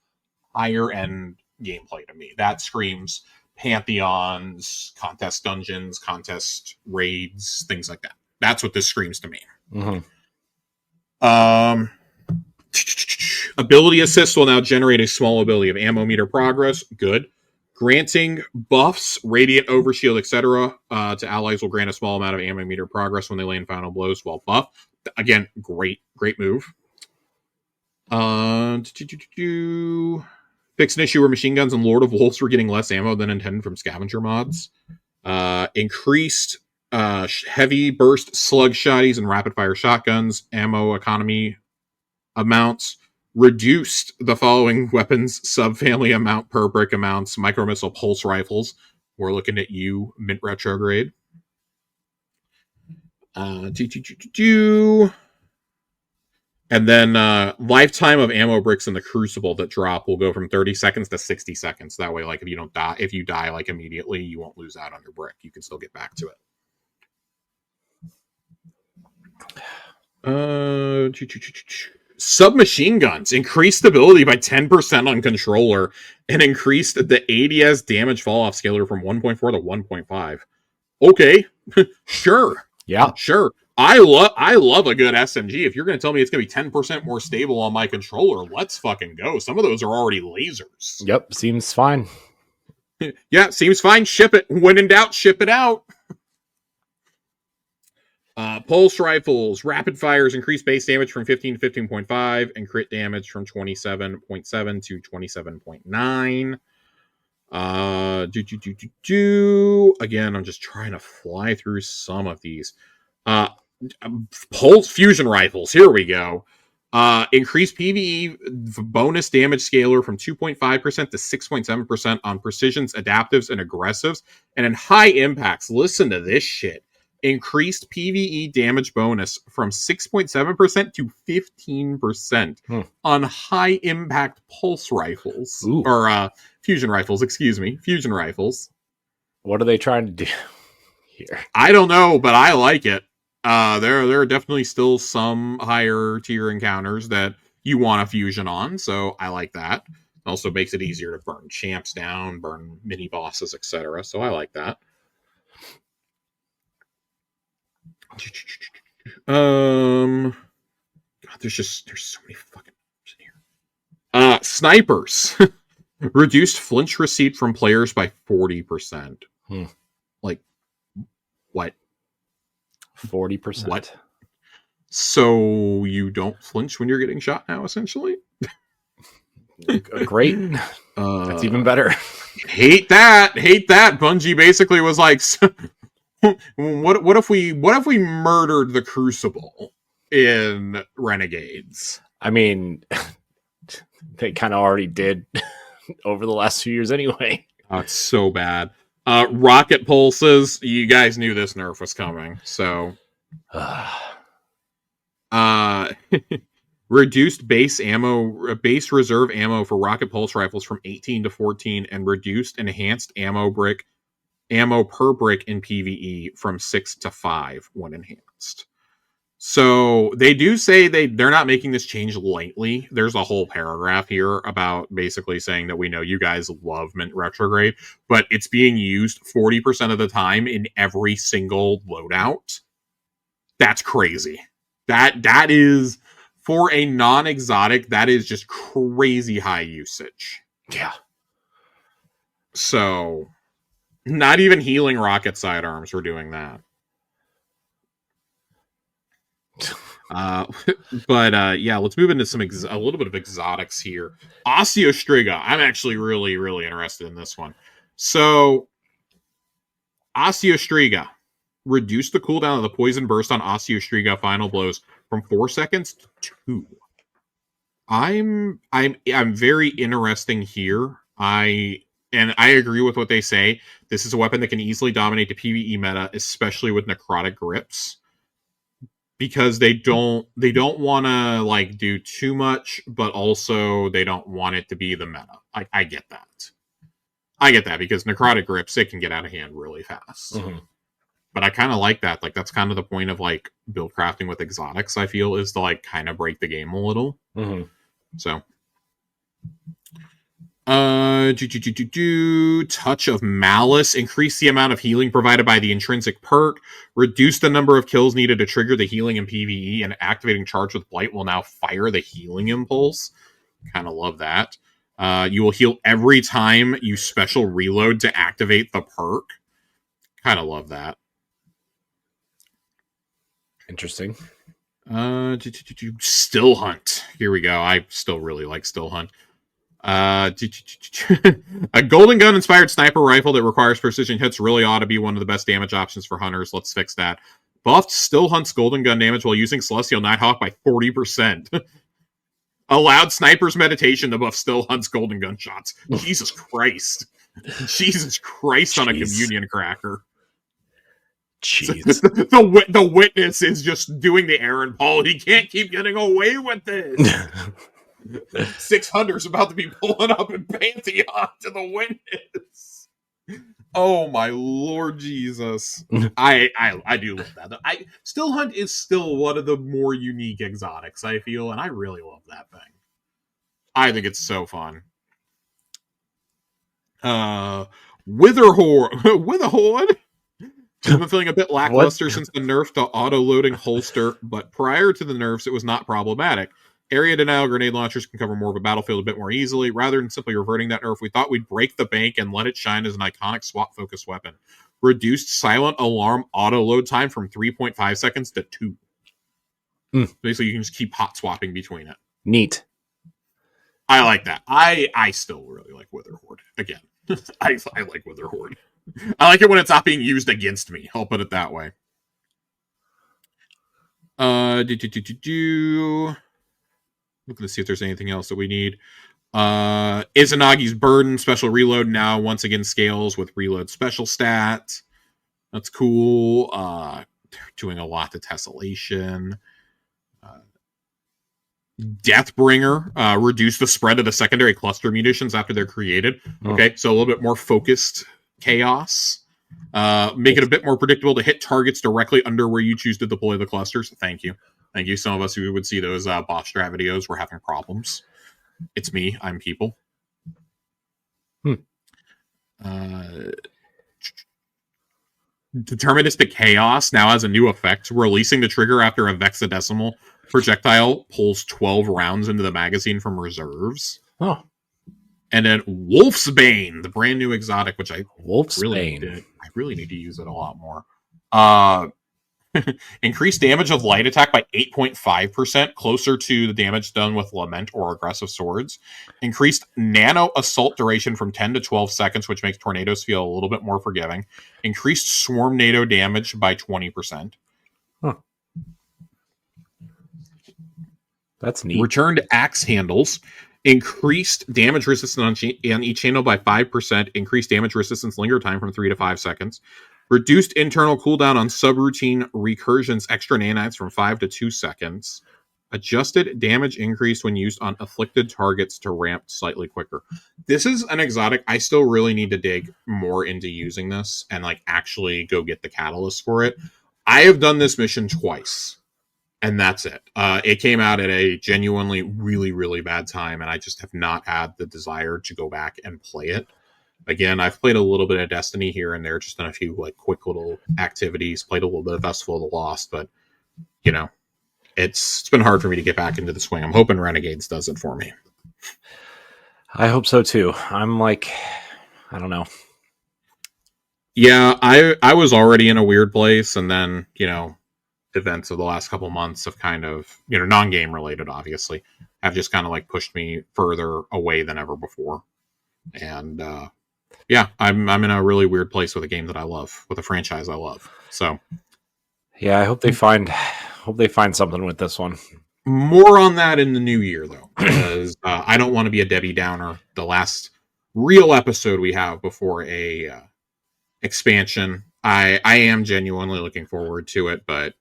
higher end gameplay to me. That screams Pantheons, contest dungeons, contest raids, things like that. That's what this screams to me. Ability assist will now generate a small ability of ammo meter progress. Good. Granting buffs, radiant overshield, etc. To allies will grant a small amount of ammo meter progress when they land final blows while buff. Again, great move. Fix an issue where machine guns and Lord of Wolves were getting less ammo than intended from scavenger mods. Increased heavy burst slug shotties and rapid fire shotguns ammo economy amounts. Reduced the following weapons subfamily amount per brick amounts. Micro missile pulse rifles. We're looking at you, Mint Retrograde. And then lifetime of ammo bricks in the Crucible that drop will go from 30 seconds to 60 seconds. That way, like if you die like immediately, you won't lose out on your brick. You can still get back to it. Submachine guns increased stability by 10% on controller and increased the ADS damage fall-off scaler from 1.4 to 1.5. Okay, sure. Yeah, sure. I love a good SMG. If you're going to tell me it's going to be 10% more stable on my controller, let's fucking go. Some of those are already lasers. Yep, seems fine. Yeah, seems fine. Ship it. When in doubt, ship it out. Pulse rifles, rapid fires increase base damage from 15 to 15.5 and crit damage from 27.7 to 27.9. Again, I'm just trying to fly through some of these. Pulse fusion rifles, here we go. Increase PvE bonus damage scaler from 2.5% to 6.7% on precisions, adaptives, and aggressives. And in high impacts, listen to this shit. Increased PvE damage bonus from 6.7% to 15% on high impact pulse rifles. Ooh. Or fusion rifles, fusion rifles. What are they trying to do here? I don't know, but I like it. There are definitely still some higher tier encounters that you want a fusion on, so I like that. It also makes it easier to burn champs down, burn mini bosses, etc. So I like that. God, there's so many fucking in here. Snipers reduced flinch receipt from players by 40%. Like what? 40%. What? So you don't flinch when you're getting shot now, essentially? Great. That's even better. Hate that. Bungie basically was like, what if we murdered the Crucible in Renegades? I mean, they kind of already did over the last few years anyway. Oh, it's so bad. Rocket pulses. You guys knew this nerf was coming, so reduced base reserve ammo for rocket pulse rifles from 18 to 14, and reduced enhanced ammo per brick in PvE from 6 to 5 when enhanced. So they do say they're not making this change lightly. There's a whole paragraph here about basically saying that we know you guys love Mint Retrograde, but it's being used 40% of the time in every single loadout. That's crazy. That is, for a non-exotic, that is just crazy high usage. Yeah. So not even healing rocket sidearms were doing that. Yeah, let's move into a little bit of exotics here. Osteostriga. I'm actually really, really interested in this one. So, Osteostriga. Reduce the cooldown of the poison burst on Osteostriga final blows from 4 seconds to 2. I'm very interesting here. I agree with what they say. This is a weapon that can easily dominate the PvE meta, especially with necrotic grips. because they don't want to like do too much, but also they don't want it to be the meta. I get that. I get that because necrotic grips, it can get out of hand really fast. Mm-hmm. But I kind of like that. Like that's kind of the point of like build crafting with exotics. I feel is to like kind of break the game a little. Mm-hmm. So, touch of malice, increase the amount of healing provided by the intrinsic perk, reduce the number of kills needed to trigger the healing in PvE, and activating charge with blight will now fire the healing impulse. Kind of love that. You will heal every time you special reload to activate the perk. Kind of love that. Interesting. Still Hunt. Here we go. I still really like Still Hunt. A golden gun inspired sniper rifle that requires precision hits really ought to be one of the best damage options for hunters. Let's fix that. Buffed Still Hunt's golden gun damage while using Celestial Nighthawk by 40%. Allowed Sniper's Meditation to buff Still Hunt's golden gun shots. Jesus Christ. Jesus Christ on a communion cracker. Jeez. The witness is just doing the Aaron Paul. He can't keep getting away with this. 600's about to be pulling up in Pantheon to the witness. Oh my Lord Jesus. I do love that. Still Hunt is still one of the more unique exotics, I feel, and I really love that thing. I think it's so fun. Witherhorn. I've been feeling a bit lackluster since the nerf to auto-loading holster, but prior to the nerfs, it was not problematic. Area denial grenade launchers can cover more of a battlefield a bit more easily. Rather than simply reverting that nerf, we thought we'd break the bank and let it shine as an iconic swap-focused weapon. Reduced silent alarm auto-load time from 3.5 seconds to 2. Basically, you can just keep hot-swapping between it. Neat. I like that. I still really like Witherhorde. Again, I like Witherhorde. I like it when it's not being used against me. I'll put it that way. Looking to see if there's anything else that we need. Izanagi's Burden special reload now once again scales with reload special stat. That's cool. They're doing a lot to Tessellation. Deathbringer reduce the spread of the secondary cluster munitions after they're created. Okay, so a little bit more focused chaos. Make it a bit more predictable to hit targets directly under where you choose to deploy the clusters. Thank you. Thank you. Some of us who would see those boss strat videos were having problems. It's me. I'm people. Deterministic Chaos now has a new effect. Releasing the trigger after a vexadecimal projectile pulls 12 rounds into the magazine from reserves. Oh. And then Wolf's Bane, the brand new exotic, which I really need to use it a lot more. Increased damage of light attack by 8.5%, closer to the damage done with Lament or aggressive swords. Increased nano assault duration from 10 to 12 seconds, which makes tornadoes feel a little bit more forgiving. Increased swarm NATO damage by 20%. Huh. That's neat. Returned axe handles. Increased damage resistance on each handle by 5%. Increased damage resistance linger time from 3 to 5 seconds. Reduced internal cooldown on subroutine recursions extra nanites from 5 to 2 seconds. Adjusted damage increase when used on afflicted targets to ramp slightly quicker. This is an exotic. I still really need to dig more into using this and like actually go get the catalyst for it. I have done this mission twice. And that's it. It came out at a genuinely really, really bad time, and I just have not had the desire to go back and play it. Again, I've played a little bit of Destiny here and there, just done a few like quick little activities, played a little bit of Festival of the Lost, but you know, it's been hard for me to get back into the swing. I'm hoping Renegades does it for me. I hope so too. I'm like, I don't know. Yeah, I was already in a weird place, and then, you know, events of the last couple months have kind of, you know, non-game related, obviously, have just kind of like pushed me further away than ever before. And yeah, I'm in a really weird place with a game that I love, with a franchise I love. So yeah, I hope they find something with this one. More on that in the new year, though, because I don't want to be a Debbie Downer. The last real episode we have before a expansion, I am genuinely looking forward to it, but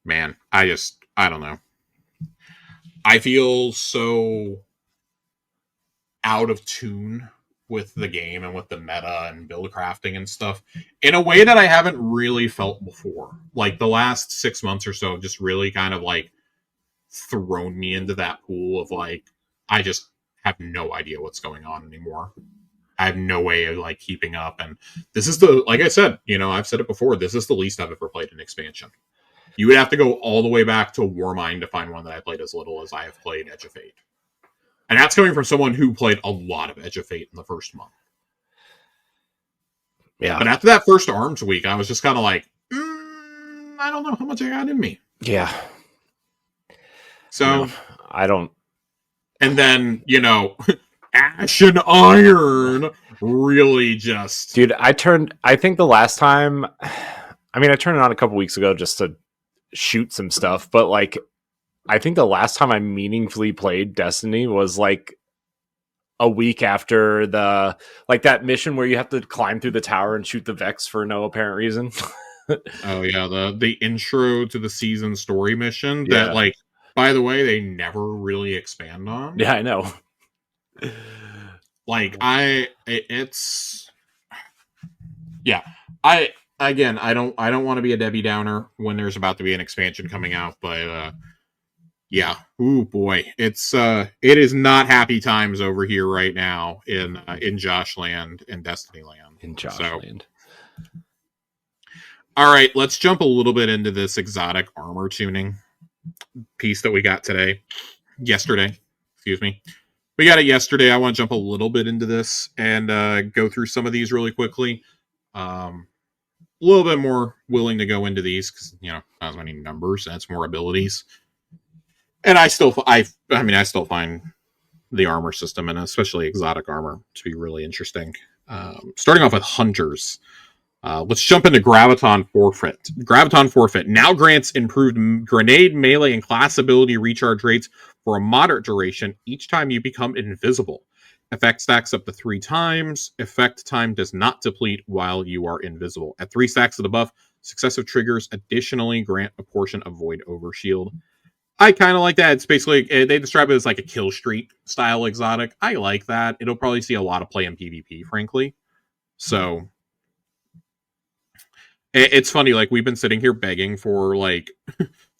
man, I don't know. I feel so out of tune with the game and with the meta and build crafting and stuff in a way that I haven't really felt before. Like the last 6 months or so just really kind of like thrown me into that pool of like, I just have no idea what's going on anymore. I have no way of like keeping up. And this is like I said, I've said it before, this is the least I've ever played an expansion. You would have to go all the way back to Warmind to find one that I played as little as I have played Edge of Fate. And that's coming from someone who played a lot of Edge of Fate in the first month. Yeah. But after that first Arms week, I was just kind of like, I don't know how much I got in me. Yeah. So, I don't. And then, Ash and Iron really just. Dude, I think the last time. I turned it on a couple weeks ago just to shoot some stuff, but like, I think the last time I meaningfully played Destiny was like a week after that mission where you have to climb through the tower and shoot the Vex for no apparent reason. Oh yeah, the intro to the season story mission that, like, by the way, they never really expand on. Yeah, I know. Like, I don't want to be a Debbie Downer when there's about to be an expansion coming out, but yeah, ooh boy, it is not happy times over here right now in Josh Land and Destiny Land. In Josh Land. All right, let's jump a little bit into this exotic armor tuning piece that we got yesterday. Excuse me. We got it yesterday. I want to jump a little bit into this and go through some of these really quickly. A little bit more willing to go into these because, not as many numbers, that's more abilities. And I still find the armor system and especially exotic armor to be really interesting. Starting off with Hunters. Let's jump into Graviton Forfeit. Graviton Forfeit now grants improved grenade, melee, and class ability recharge rates for a moderate duration each time you become invisible. Effect stacks up to 3 times. Effect time does not deplete while you are invisible. At 3 stacks of the buff, successive triggers additionally grant a portion of Void Overshield. I kind of like that. It's basically, they describe it as like a kill streak style exotic. I like that. It'll probably see a lot of play in PvP, frankly. So it's funny, like, we've been sitting here begging for, like,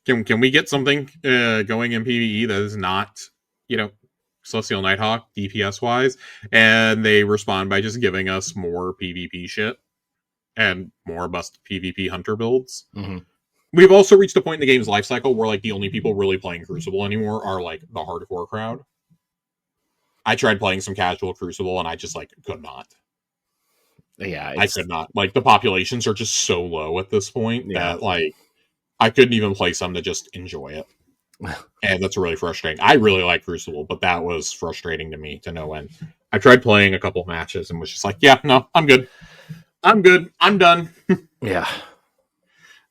can we get something going in PvE that is not, Celestial Nighthawk DPS wise, and they respond by just giving us more PvP shit and more bust PvP hunter builds. Mm-hmm. We've also reached a point in the game's life cycle where, like, the only people really playing Crucible anymore are, like, the hardcore crowd. I tried playing some casual Crucible and I just, like, could not. Yeah, I could not. Like, the populations are just so low at this point that, like, I couldn't even play some to just enjoy it. And that's really frustrating. I really like Crucible, but that was frustrating to me to no end. I tried playing a couple matches and was just like, yeah, no, I'm good. I'm done. Yeah.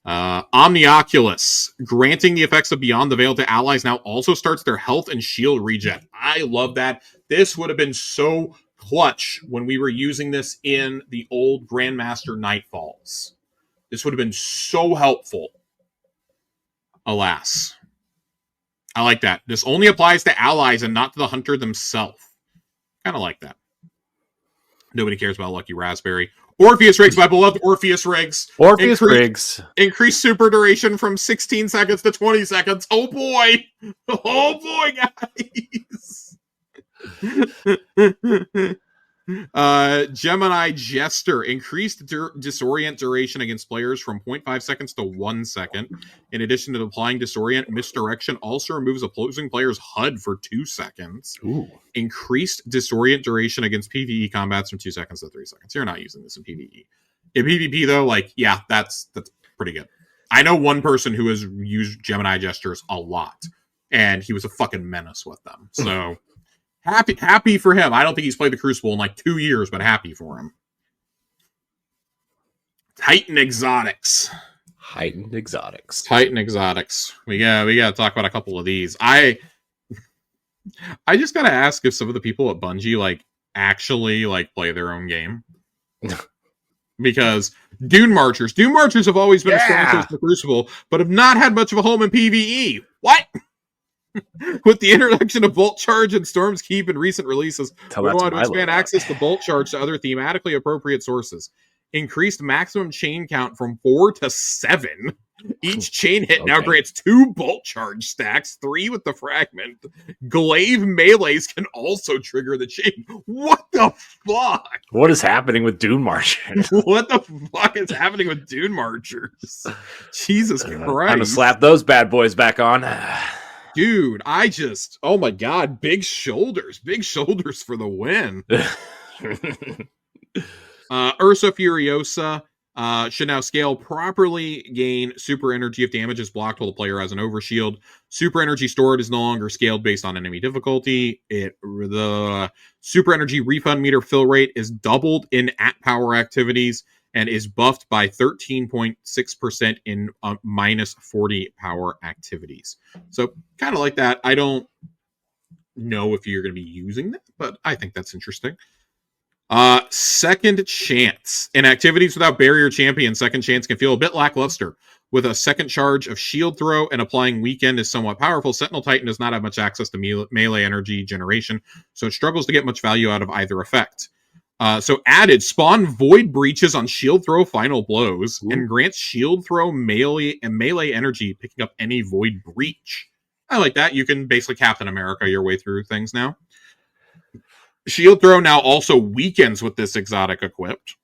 Omnioculus, granting the effects of Beyond the Veil to allies now also starts their health and shield regen. I love that. This would have been so clutch when we were using this in the old Grandmaster Nightfalls. This would have been so helpful. Alas. I like that. This only applies to allies and not to the hunter themselves. Kind of like that. Nobody cares about Lucky Raspberry. Orpheus Rigs, my beloved Orpheus Rigs. Rigs. Increase super duration from 16 seconds to 20 seconds. Oh boy. Oh boy, guys. Gemini Jester, increased disorient duration against players from 0.5 seconds to 1 second. In addition to applying disorient, misdirection also removes opposing player's HUD for 2 seconds. Ooh. Increased disorient duration against PvE combats from 2 seconds to 3 seconds. You're not using this in PvE. In PvP though, like, yeah, that's pretty good. I know one person who has used Gemini Gestures a lot, and he was a fucking menace with them. So happy for him. I don't think he's played the Crucible in like 2 years, but happy for him. Titan Exotics. We gotta talk about a couple of these. I just gotta ask if some of the people at Bungie like actually like play their own game. because Dune Marchers have always been a strong choice in the Crucible, but have not had much of a home in PvE. What? With the introduction of Bolt Charge and Storm's Keep in recent releases, we want to expand access to Bolt Charge to other thematically appropriate sources. Increased maximum chain count from 4 to 7. Each chain hit now grants 2 Bolt Charge stacks, 3 with the fragment. Glaive melees can also trigger the chain. What the fuck? What is happening with Dune Marchers? What the fuck is happening with Dune Marchers? Jesus Christ. I'm gonna slap those bad boys back on. Dude, oh my god, big shoulders for the win. Ursa Furiosa should now scale properly, gain super energy if damage is blocked while the player has an overshield. Super energy stored is no longer scaled based on enemy difficulty. The super energy refund meter fill rate is doubled in at-power activities and is buffed by 13.6% in minus 40 power activities. So kind of like that. I don't know if you're going to be using that, but I think that's interesting. Second Chance. In activities without barrier champion, Second Chance can feel a bit lackluster. With a second charge of shield throw and applying weekend is somewhat powerful, Sentinel Titan does not have much access to melee energy generation, so it struggles to get much value out of either effect. So added, spawn void breaches on shield throw final blows. Ooh. And grants shield throw melee energy picking up any void breach. I like that. You can basically Captain America your way through things now. Shield throw now also weakens with this exotic equipped.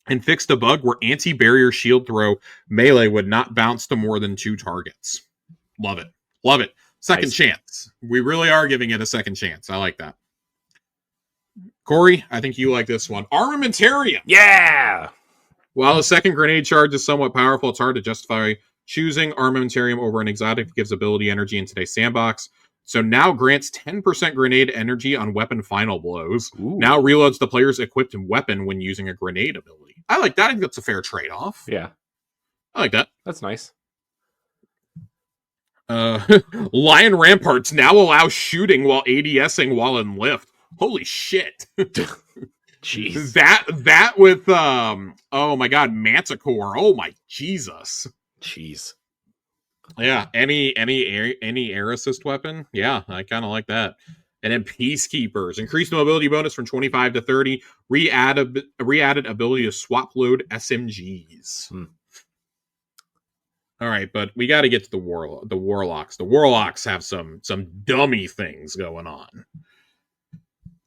And fixed a bug where anti-barrier shield throw melee would not bounce to more than 2 targets. Love it. Love it. Second chance. We really are giving it a second chance. I like that. Corey, I think you like this one. Armamentarium. Yeah! While a second grenade charge is somewhat powerful, it's hard to justify choosing Armamentarium over an exotic that gives ability energy in today's sandbox. So now grants 10% grenade energy on weapon final blows. Ooh. Now reloads the player's equipped weapon when using a grenade ability. I like that. I think that's a fair trade-off. Yeah. I like that. That's nice. Lion Ramparts now allow shooting while ADSing while in lift. Holy shit. Jeez. That with oh my god, Manticore. Oh my Jesus. Jeez. Yeah, any air assist weapon. Yeah, I kind of like that. And then Peacekeepers. Increased mobility bonus from 25 to 30. Re-added ability to swap load SMGs. All right, but we got to get to the Warlocks. The Warlocks have some dummy things going on.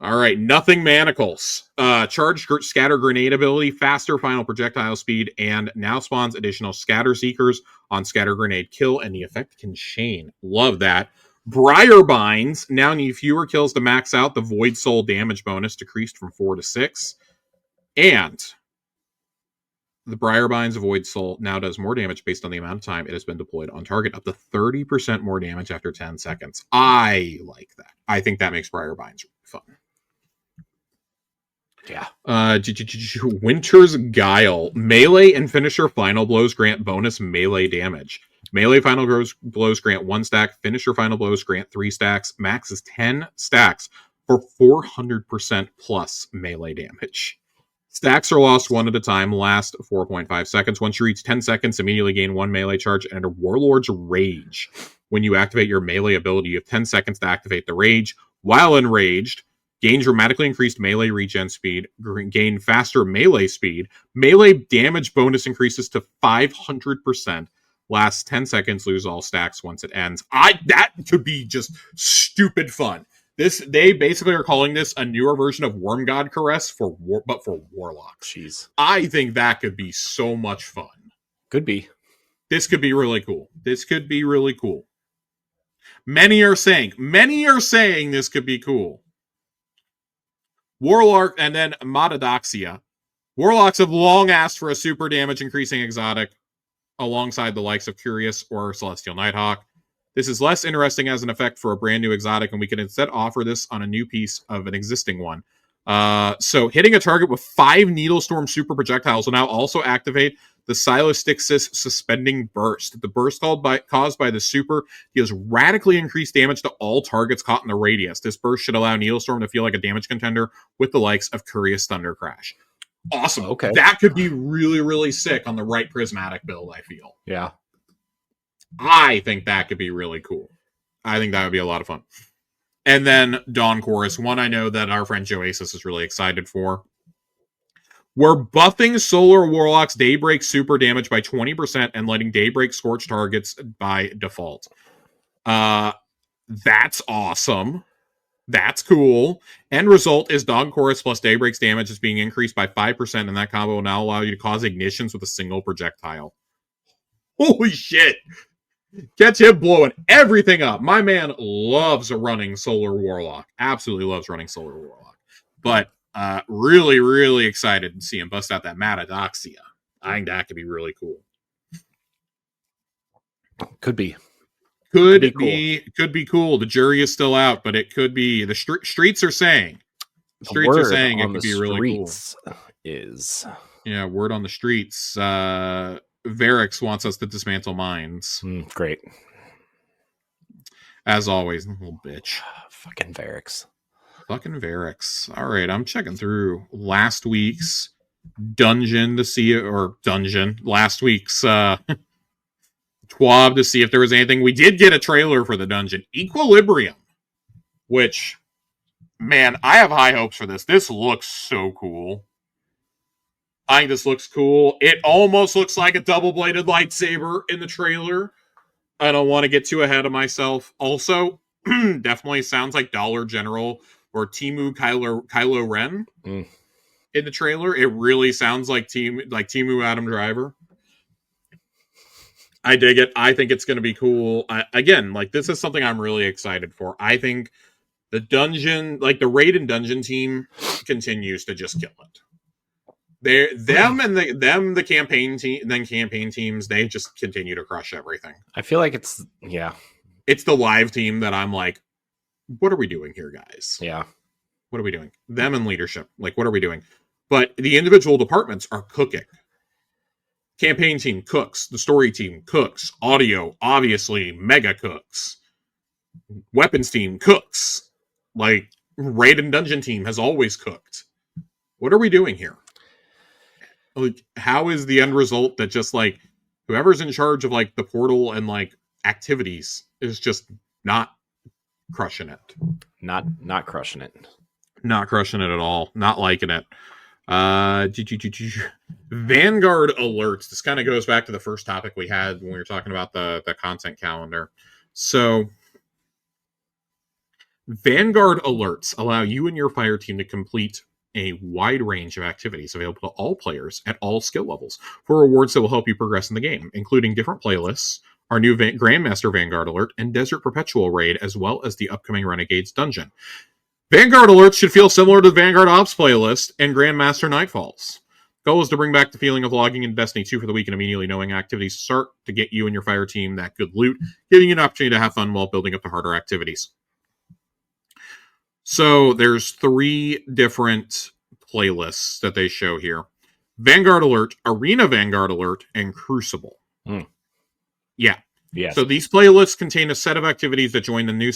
All right, Nothing Manacles. Charged scatter grenade ability, faster final projectile speed, and now spawns additional scatter seekers on scatter grenade kill, and the effect can chain. Love that. Briarbinds now need fewer kills to max out the Void Soul damage bonus, decreased from 4 to 6. And the Briarbinds Void Soul now does more damage based on the amount of time it has been deployed on target, up to 30% more damage after 10 seconds. I like that. I think that makes Briarbinds fun. Yeah. Winter's Guile. Melee and finisher final blows grant bonus melee damage. Melee final blows grant 1 stack. Finisher final blows grant 3 stacks. Max is 10 stacks for 400% plus melee damage. Stacks are lost 1 at a time, last 4.5 seconds. Once you reach 10 seconds, immediately gain 1 melee charge and enter Warlord's Rage. When you activate your melee ability, you have 10 seconds to activate the Rage. While enraged, gain dramatically increased melee regen speed, gain faster melee speed, melee damage bonus increases to 500%, lasts 10 seconds, lose all stacks once it ends. That could be just stupid fun. They basically are calling this a newer version of Worm God Caress but for Warlocks. Jeez. I think that could be so much fun. Could be. This could be really cool. Many are saying this could be cool. Warlock, and then Mododoxia. Warlocks have long asked for a super damage increasing exotic alongside the likes of Curious or Celestial Nighthawk. This is less interesting as an effect for a brand new exotic, and we can instead offer this on a new piece of an existing one. So hitting a target with 5 Needlestorm super projectiles will now also activate the Silostixis Suspending Burst. The burst caused by the super deals radically increased damage to all targets caught in the radius. This burst should allow Needlestorm to feel like a damage contender with the likes of Curious Thunder Crash. Awesome. Okay. That could be really, really sick on the right prismatic build, I feel. Yeah. I think that could be really cool. I think that would be a lot of fun. And then Dawn Chorus, one I know that our friend Joasis is really excited for. We're buffing Solar Warlock's Daybreak super damage by 20% and letting Daybreak scorch targets by default. That's awesome. That's cool. End result is Dawn Chorus plus Daybreak's damage is being increased by 5%, and that combo will now allow you to cause ignitions with a single projectile. Holy shit! Catch him blowing everything up. My man loves running Solar Warlock. Absolutely loves running Solar Warlock. But really, really excited to see him bust out that Matadoxia. I think that could be really cool. Could be. Could be cool. The jury is still out, but it could be. The streets are saying. The streets are saying it could be really cool. Is word on the streets. Varix wants us to dismantle mines. Great. As always, little bitch. Fucking Varix. All right, I'm checking through last week's dungeon to see last week's TWAB to see if there was anything. We did get a trailer for the dungeon. Equilibrium. Which, man, I have high hopes for this. This looks so cool. I think this looks cool. It almost looks like a double-bladed lightsaber in the trailer. I don't want to get too ahead of myself. Also, definitely sounds like Dollar General or Temu Kylo Ren in the trailer. It really sounds like Temu Adam Driver. I dig it. I think it's going to be cool. This is something I'm really excited for. I think the dungeon, the raid and dungeon team continues to just kill it. The campaign teams, they just continue to crush everything. I feel like it's the live team that I'm like, what are we doing here, guys? Yeah. What are we doing? Them and leadership. What are we doing? But the individual departments are cooking. Campaign team cooks. The story team cooks. Audio, obviously, mega cooks. Weapons team cooks. Raid and dungeon team has always cooked. What are we doing here? How is the end result that just whoever's in charge of the portal and activities is just not crushing it? Not crushing it. Not crushing it at all. Not liking it. Vanguard alerts. This kind of goes back to the first topic we had when we were talking about the content calendar. So Vanguard alerts allow you and your fire team to complete a wide range of activities available to all players at all skill levels for rewards that will help you progress in the game, including different playlists, our new Grandmaster Vanguard alert, and Desert Perpetual raid, as well as the upcoming Renegades dungeon. Vanguard alerts should feel similar to the Vanguard Ops playlist and Grandmaster Nightfalls. Goal is to bring back the feeling of logging in Destiny 2 for the week and immediately knowing activities start to get you and your fire team that good loot, giving you an opportunity to have fun while building up the harder activities. So there's 3 different playlists that they show here. Vanguard Alert, Arena Vanguard Alert, and Crucible. Yeah. Yes. So these playlists contain a set of activities that join the new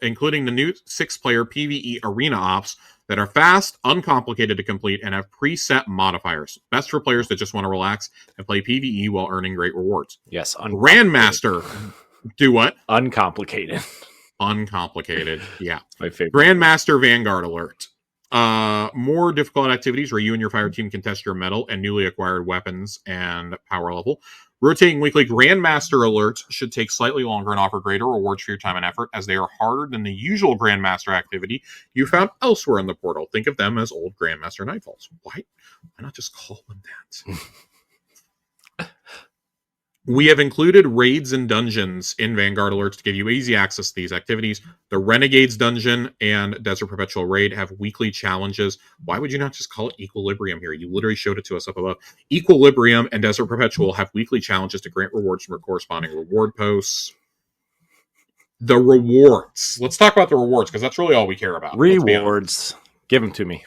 including the new 6-player PvE Arena Ops that are fast, uncomplicated to complete, and have preset modifiers. Best for players that just want to relax and play PvE while earning great rewards. Yes. Grandmaster. Do what? Uncomplicated. Uncomplicated. Yeah. My favorite. Grandmaster Vanguard Alert. More difficult activities where you and your fire team can test your metal and newly acquired weapons and power level. Rotating weekly Grandmaster alerts should take slightly longer and offer greater rewards for your time and effort, as they are harder than the usual Grandmaster activity you found elsewhere in the portal. Think of them as old Grandmaster Nightfalls. Why not just call them that? We have included raids and dungeons in Vanguard alerts to give you easy access to these activities. The Renegades dungeon and Desert Perpetual raid have weekly challenges. Why would you not just call it Equilibrium here? You literally showed it to us up above. Equilibrium and Desert Perpetual have weekly challenges to grant rewards from their corresponding reward posts. The rewards. Let's talk about the rewards, because that's really all we care about. Rewards. Give them to me.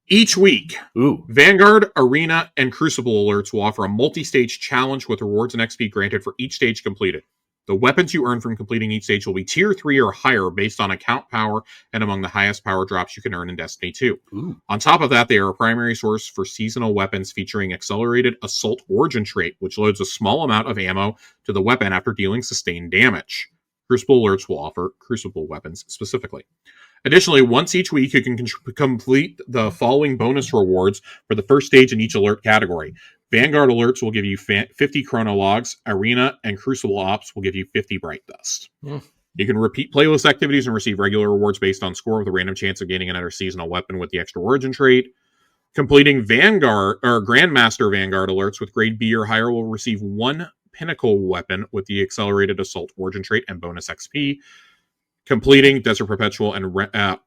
Each week, Ooh. Vanguard, Arena, and Crucible alerts will offer a multi-stage challenge with rewards and XP granted for each stage completed. The weapons you earn from completing each stage will be tier 3 or higher based on account power and among the highest power drops you can earn in Destiny 2. Ooh. On top of that, they are a primary source for seasonal weapons featuring Accelerated Assault Origin trait, which loads a small amount of ammo to the weapon after dealing sustained damage. Crucible alerts will offer Crucible weapons specifically. Additionally, once each week, you can complete the following bonus rewards for the first stage in each alert category. Vanguard alerts will give you 50 chronologs. Arena and Crucible ops will give you 50 bright dust. You can repeat playlist activities and receive regular rewards based on score with a random chance of gaining another seasonal weapon with the extra origin trait. Completing Vanguard or Grandmaster Vanguard alerts with grade B or higher will receive 1 pinnacle weapon with the accelerated assault origin trait and bonus XP. Completing Desert Perpetual and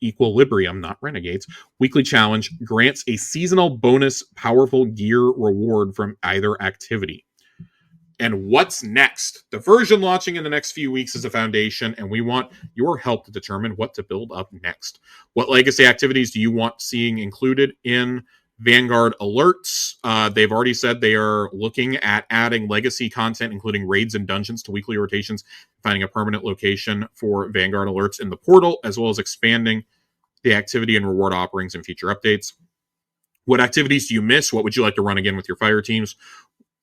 Equilibrium, not Renegades, weekly challenge grants a seasonal bonus powerful gear reward from either activity. And what's next? The version launching in the next few weeks is a foundation, and we want your help to determine what to build up next. What legacy activities do you want seeing included in Vanguard alerts? They've already said they are looking at adding legacy content, including raids and dungeons to weekly rotations, finding a permanent location for Vanguard alerts in the portal, as well as expanding the activity and reward offerings in future updates. What activities do you miss? What would you like to run again with your fire teams?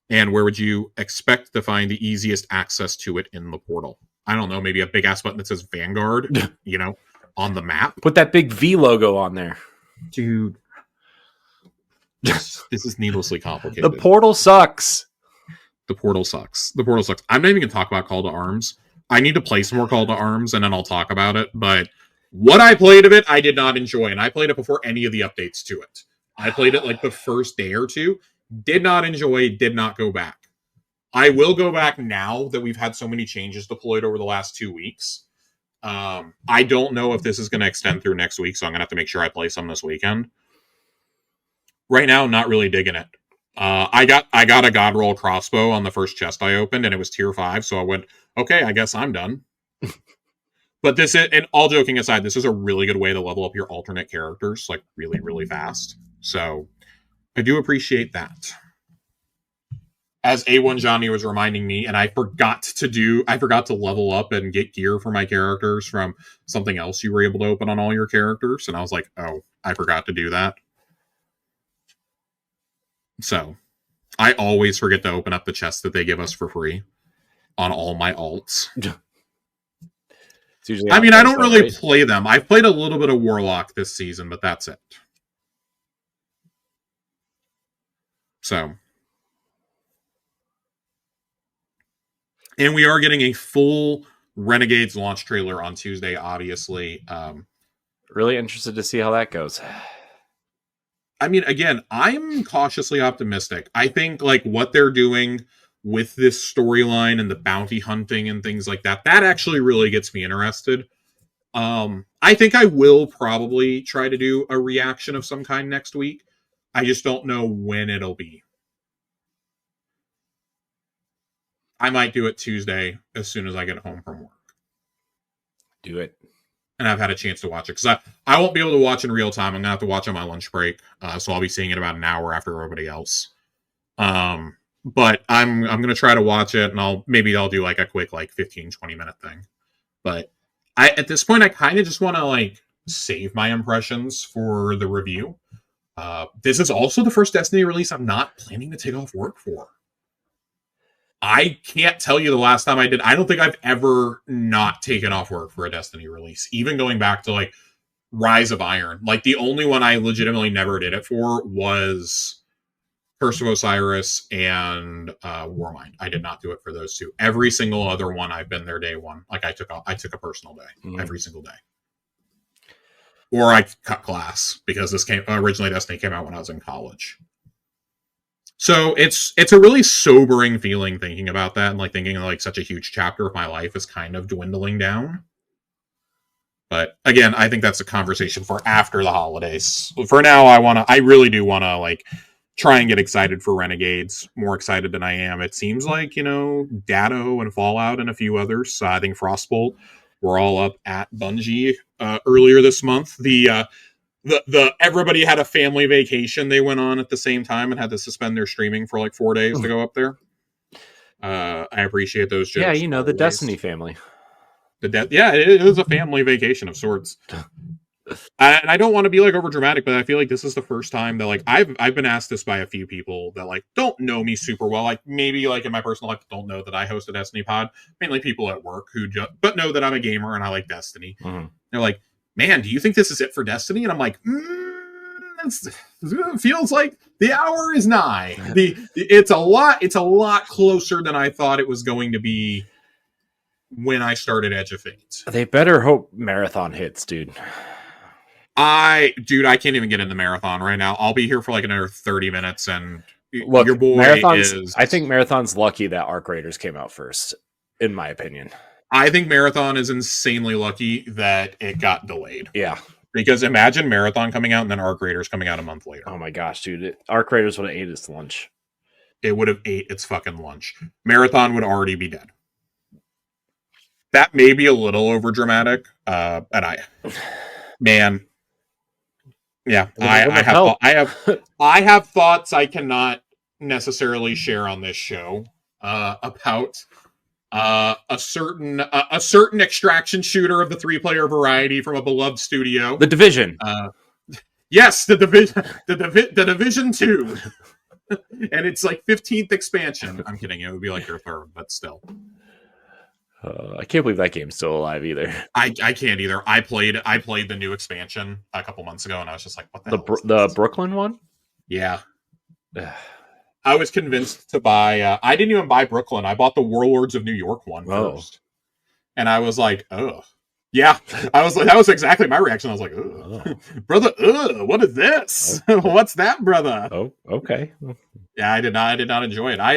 And where would you expect to find the easiest access to it in the portal? I don't know, maybe a big ass button that says Vanguard, on the map. Put that big V logo on there. Dude. This is needlessly complicated. The portal sucks. The portal sucks. I'm not even going to talk about Call to Arms. I need to play some more Call to Arms, and then I'll talk about it. But what I played of it, I did not enjoy. And I played it before any of the updates to it. I played it like the first day or two. Did not enjoy, did not go back. I will go back now that we've had so many changes deployed over the last 2 weeks. I don't know if this is going to extend through next week, so I'm going to have to make sure I play some this weekend. Right now, not really digging it. I got a God Roll crossbow on the first chest I opened, and it was tier 5, so I went, okay, I guess I'm done. But this is, and all joking aside, this is a really good way to level up your alternate characters, like really, really fast. So I do appreciate that. As A1 Johnny was reminding me, and I forgot to level up and get gear for my characters from something else you were able to open on all your characters. And I was like, oh, I forgot to do that. So I always forget to open up the chests that they give us for free on all my alts. I mean, I don't really play them. I've played a little bit of Warlock this season, but that's it. So. And we are getting a full Renegades launch trailer on Tuesday, obviously. Really interested to see how that goes. I mean, again, I'm cautiously optimistic. I think like what they're doing with this storyline and the bounty hunting and things like that, that actually really gets me interested. I think I will probably try to do a reaction of some kind next week. I just don't know when it'll be. I might do it Tuesday as soon as I get home from work. Do it. And I've had a chance to watch it. Because I won't be able to watch in real time. I'm going to have to watch on my lunch break. So I'll be seeing it about an hour after everybody else. But I'm going to try to watch it. And I'll do like a quick 15, 20 minute thing. But at this point, I kind of just want to save my impressions for the review. This is also the first Destiny release I'm not planning to take off work for. I can't tell you the last time I did. I don't think I've ever not taken off work for a Destiny release. Even going back to Rise of Iron. The only one I legitimately never did it for was Curse of Osiris and Warmind. I did not do it for those two. Every single other one I've been there day one. I took a personal day every single day. Or I cut class because originally Destiny came out when I was in college. So it's a really sobering feeling thinking about that and thinking such a huge chapter of my life is kind of dwindling down. But again, I think that's a conversation for after the holidays. For now, I really do want to try and get excited for Renegades, more excited than I am. It seems like, Datto and Fallout and a few others. I think Frostbolt were all up at Bungie earlier this month. The everybody had a family vacation they went on at the same time and had to suspend their streaming for 4 days to go up there. I appreciate those jokes. Yeah, you know, the always. Destiny family. Yeah, it is a family vacation of sorts. And I don't want to be like over dramatic, but I feel like this is the first time that like I've been asked this by a few people that like don't know me super well, like maybe like in my personal life don't know that I host a Destiny pod, mainly people at work who but know that I'm a gamer and I like Destiny. Mm-hmm. They're like, man, do you think this is it for Destiny? And I'm like, it feels like the hour is nigh. It's a lot closer than I thought it was going to be when I started Edge of Fate. They better hope Marathon hits, dude. I can't even get in the Marathon right now. I'll be here for like another 30 minutes, and look, your boy is... I think Marathon's lucky that Arc Raiders came out first, in my opinion. I think Marathon is insanely lucky that it got delayed. Yeah. Because imagine Marathon coming out and then Arc Raiders coming out a month later. Oh my gosh, dude. Arc Raiders would have ate its lunch. It would have ate its fucking lunch. Marathon would already be dead. That may be a little over dramatic. Yeah, I have thoughts I cannot necessarily share on this show about a certain extraction shooter of the 3-player variety from a beloved studio, The Division. Yes, the Division 2, and it's like 15th expansion. I'm kidding, it would be like your third, but still. I can't believe that game's still alive either. I can't either. I played the new expansion a couple months ago, and I was just like, "What the hell?" The Brooklyn one? Yeah. I was convinced to buy. I didn't even buy Brooklyn. I bought the Warlords of New York one first, and I was like, "Oh, yeah." I was like, that was exactly my reaction. I was like, "Oh, brother, what is this? What's that, brother?" Oh, okay. Yeah, I did not enjoy it. I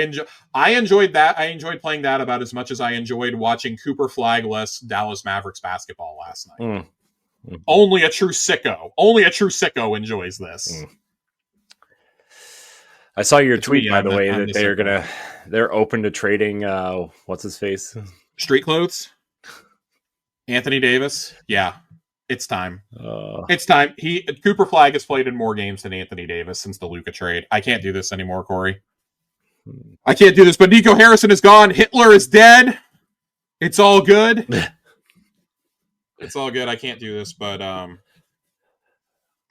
enjoyed that. I enjoyed playing that about as much as I enjoyed watching Cooper Flagless Dallas Mavericks basketball last night. Mm-hmm. Only a true sicko enjoys this. I saw your tweet, by the way, that they're open to trading what's his face? Street Clothes? Anthony Davis? Yeah. It's time. It's time. Cooper Flag has played in more games than Anthony Davis since the Luka trade. I can't do this anymore, Corey. I can't do this, but Nico Harrison is gone. Hitler is dead. It's all good. It's all good. I can't do this, but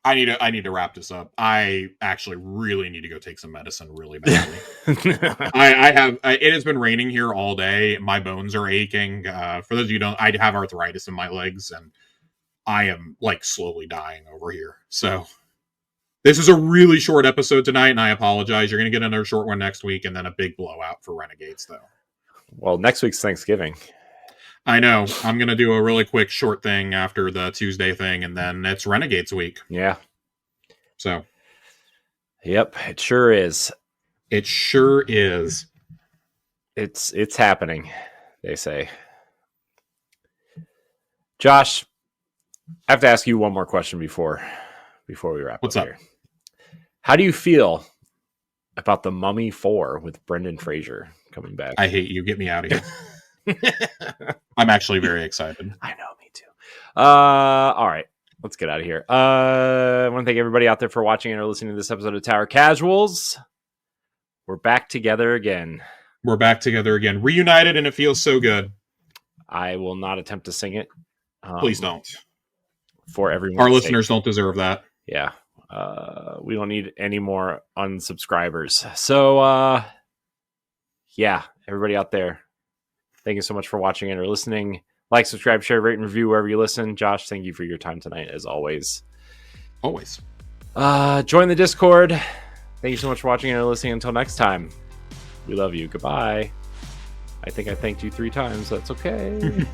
I need to wrap this up. I actually really need to go take some medicine really badly. It has been raining here all day. My bones are aching. For those of you who don't, I have arthritis in my legs, and I am like slowly dying over here. So this is a really short episode tonight, and I apologize. You're going to get another short one next week, and then a big blowout for Renegades, though. Well, next week's Thanksgiving. I know. I'm going to do a really quick short thing after the Tuesday thing, and then it's Renegades week. Yeah. So. Yep, it sure is. It sure is. It's happening, they say. Josh, I have to ask you one more question before we wrap What's up here. How do you feel about The Mummy 4 with Brendan Fraser coming back? I hate you. Get me out of here. I'm actually very excited. I know, me too. All right, let's get out of here. I want to thank everybody out there for watching and or listening to this episode of Tower Casuals. We're back together again. Reunited, and it feels so good. I will not attempt to sing it. Please don't. For everyone. Our listeners don't deserve that. Yeah. We don't need any more unsubscribers. So, yeah, everybody out there, thank you so much for watching and or listening. Like, subscribe, share, rate, and review wherever you listen. Josh, thank you for your time tonight, as always. Always. Join the Discord. Thank you so much for watching and or listening. Until next time, we love you. Goodbye. I think I thanked you 3 times. That's okay.